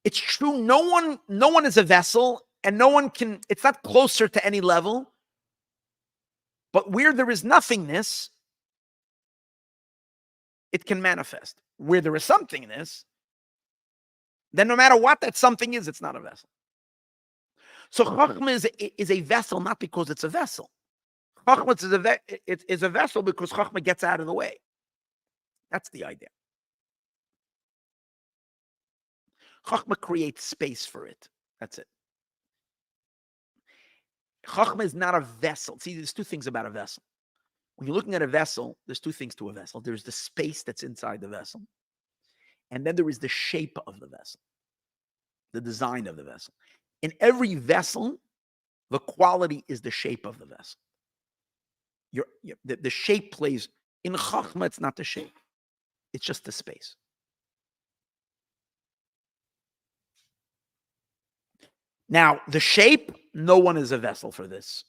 Speaker 1: it's true. No one is a vessel, and no one can, it's not closer to any level. But where there is nothingness, it can manifest. Where there is somethingness, then no matter what that something is, it's not a vessel. So Chachma is a vessel not because it's a vessel. Chachma is a vessel because Chachma gets out of the way. That's the idea. Chachma creates space for it. That's it. Chachma is not a vessel. See, there's two things about a vessel. When you're looking at a vessel, there's two things to a vessel. There's the space that's inside the vessel, and then there is the shape of the vessel, the design of the vessel. In every vessel, the quality is the shape of the vessel. The shape plays. In Chachma, it's not the shape. It's just the space. Now, the shape, no one is a vessel for this.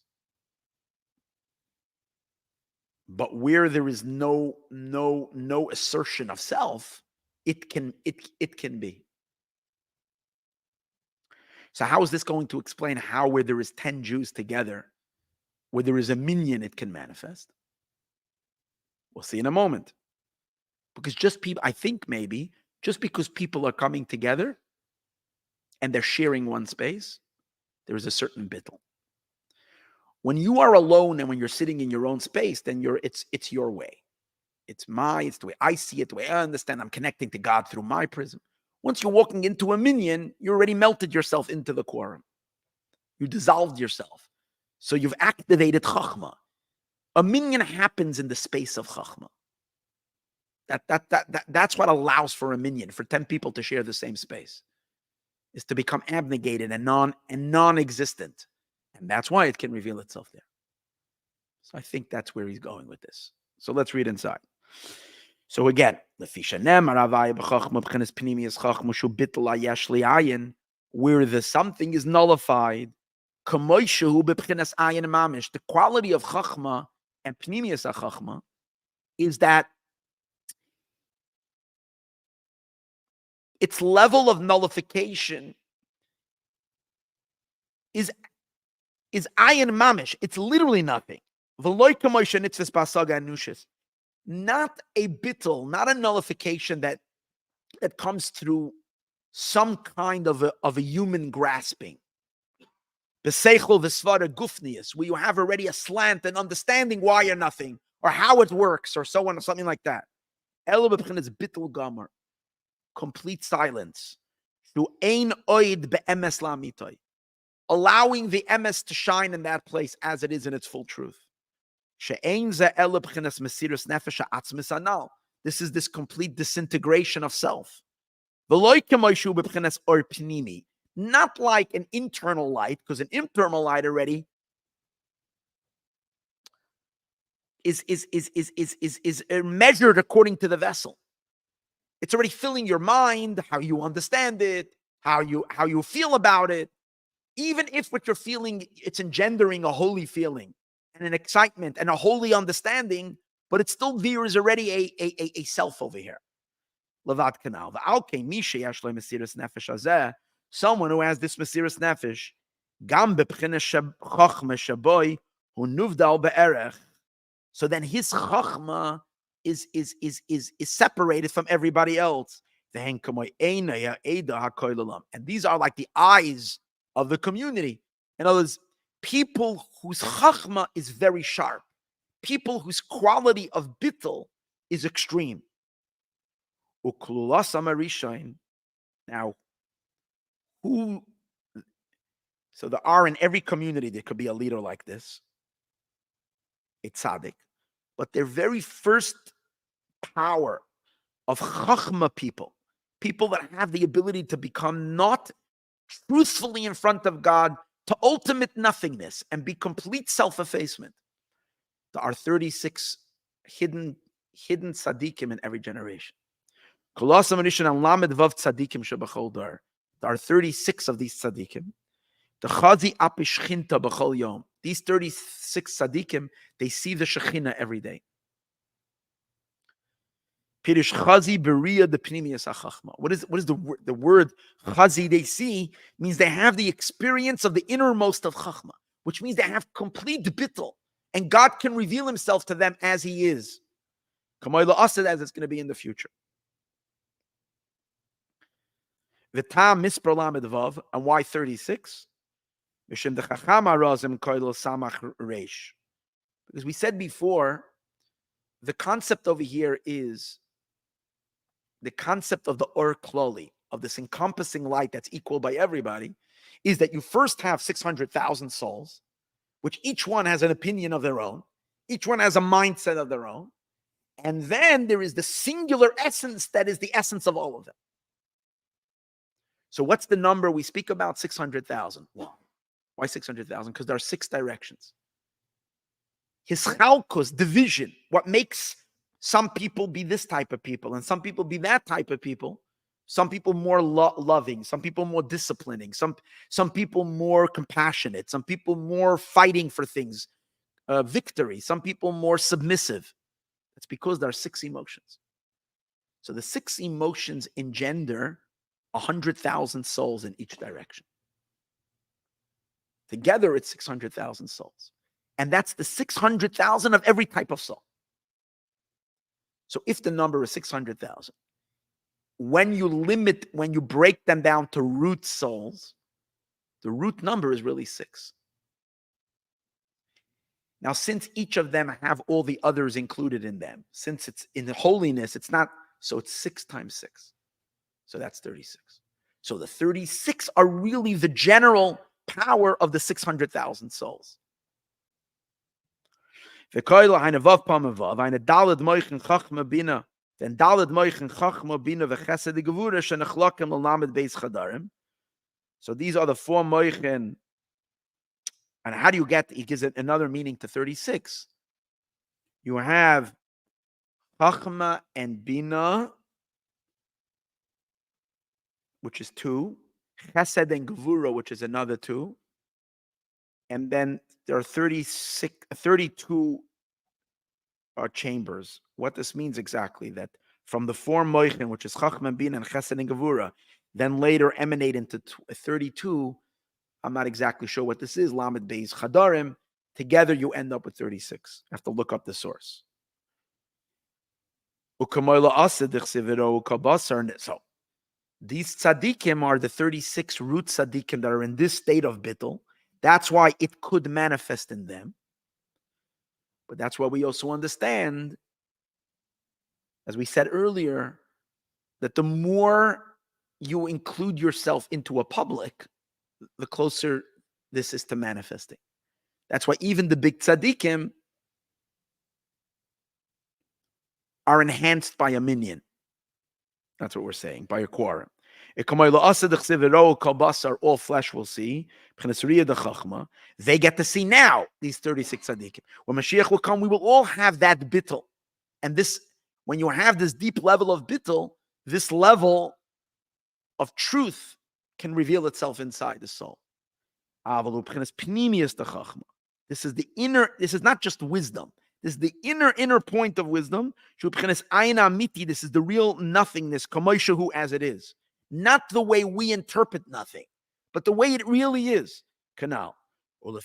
Speaker 1: But where there is no assertion of self, it can be. So how is this going to explain how where there is 10 Jews together, where there is a minyan, it can manifest? We'll see in a moment. Because I think maybe just because people are coming together and they're sharing one space, there is a certain bittul. When you are alone and when you're sitting in your own space, then it's your way. It's the way I see it, the way I understand. I'm connecting to God through my prism. Once you're walking into a minyan, you already melted yourself into the quorum. You dissolved yourself. So you've activated Chachma. A minyan happens in the space of Chachma. That's what allows for a minyan, for 10 people to share the same space, is to become abnegated and non-existent. And that's why it can reveal itself there. So I think that's where he's going with this. So let's read inside. So again, where the something is nullified, the quality of Chachma and Pnimius HaChachma is that its level of nullification is ayin mamish. It's literally nothing. Not a bittul, not a nullification that comes through some kind of a human grasping. B'seichel v'svara gufnius, where you have already a slant and understanding why you're nothing, or how it works, or so on, or something like that. Elo b'pchinas bittul gomer, complete silence. Through ein oid be'emes la'mitoi, allowing the emes to shine in that place as it is in its full truth. This is this complete disintegration of self. Not like an internal light, because an internal light already is measured according to the vessel. It's already filling your mind, how you understand it, how you feel about it. Even if what you're feeling, it's engendering a holy feeling and an excitement and a holy understanding, but it still there is already a self over here. Levat kanal. Someone who has this Mesiras Nefesh, gam bepchina chachma shaboy hu nuvdal be'erech. So then his chachma is separated from everybody else. And these are like the eyes of the community. In other words, people whose chachma is very sharp, people whose quality of bittul is extreme. Now, so there are in every community, there could be a leader like this, a tzaddik, but their very first power of chachma people that have the ability to become not truthfully in front of God, to ultimate nothingness and be complete self-effacement. There are 36 hidden tzaddikim in every generation. There are 36 of these tzaddikim. These 36 tzaddikim, they see the Shekhinah every day. What is the word chazi they see? Means they have the experience of the innermost of Chachma, which means they have complete bittul, and God can reveal himself to them as he is. As it's going to be in the future. V'tam mispar lamed vav, and why 36? Because we said before, the concept over here is the concept of the Or Kloli, of this encompassing light that's equal by everybody, is that you first have 600,000 souls, which each one has an opinion of their own, each one has a mindset of their own, and then there is the singular essence that is the essence of all of them. So what's the number we speak about? 600,000. Why 600,000? Because there are 6 directions. His chalkos, division, what makes some people be this type of people and some people be that type of people, some people more loving, some people more disciplining, some people more compassionate, some people more fighting for things, victory, some people more submissive. It's because there are 6 emotions. So the 6 emotions engender 100,000 souls in each direction. Together, it's 600,000 souls. And that's the 600,000 of every type of soul. So if the number is 600,000, when you break them down to root souls, the root number is really 6. Now, since each of them have all the others included in them, since it's in holiness, it's not, so it's 6 times 6. So that's 36. So the 36 are really the general power of the 600,000 souls. Then Dalad Moichin Chachma Bina v'Chesed Gevura Shenachlakim L'Lamed Beis Chadarim. So these are the 4 Moichin. And how do you get? He gives it another meaning to 36. You have Chachma and Bina, which is 2. Chesed and Gevura, which is another 2. And then there are 32 chambers. What this means exactly, that from the 4 Moichin, which is Chachma, Bina, and Chesed and Gevura, then later emanate into 32. I'm not exactly sure what this is. Lamed Beis Chadarim. Together you end up with 36. I have to look up the source. So these tzaddikim are the 36 root tzaddikim that are in this state of bittul. That's why it could manifest in them. But that's why we also understand, as we said earlier, that the more you include yourself into a public, the closer this is to manifesting. That's why even the big tzaddikim are enhanced by a minion. That's what we're saying, by a quorum. All flesh will see. They get to see now, these 36 tzaddikim. When Mashiach will come, we will all have that bittul. And this, when you have this deep level of bittul, this level of truth can reveal itself inside the soul. This is the inner, this is not just wisdom. This is the inner point of wisdom. This is the real nothingness, as it is. Not the way we interpret nothing, but the way it really is. Canal. And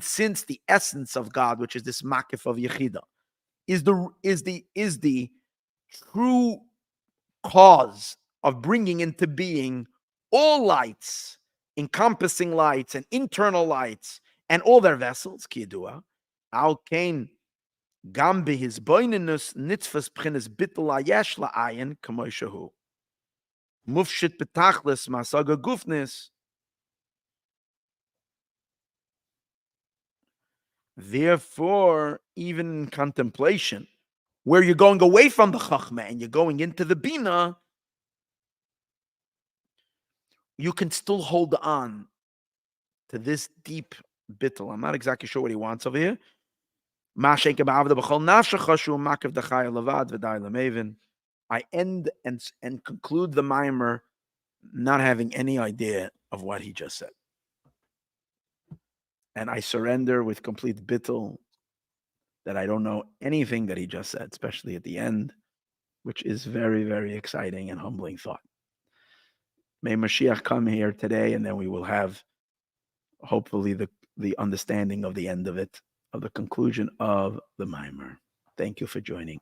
Speaker 1: since the essence of God, which is this makif of Yechida, is the true cause of bringing into being all lights, encompassing lights and internal lights and all their vessels, kiyadua, al kain gambi his boinenus nitzvas pchines bittul ayesh la'ayin kamoishahu mufshit betachlis masaga gufnis. Therefore, even in contemplation, where you're going away from the Chachma and you're going into the Bina, you can still hold on to this deep bittul. I'm not exactly sure what he wants over here. I end and conclude the mimer not having any idea of what he just said. And I surrender with complete bittul that I don't know anything that he just said, especially at the end, which is very, very exciting and humbling thought. May Mashiach come here today, and then we will have, hopefully, the understanding of the end of it, of the conclusion of the mimer. Thank you for joining.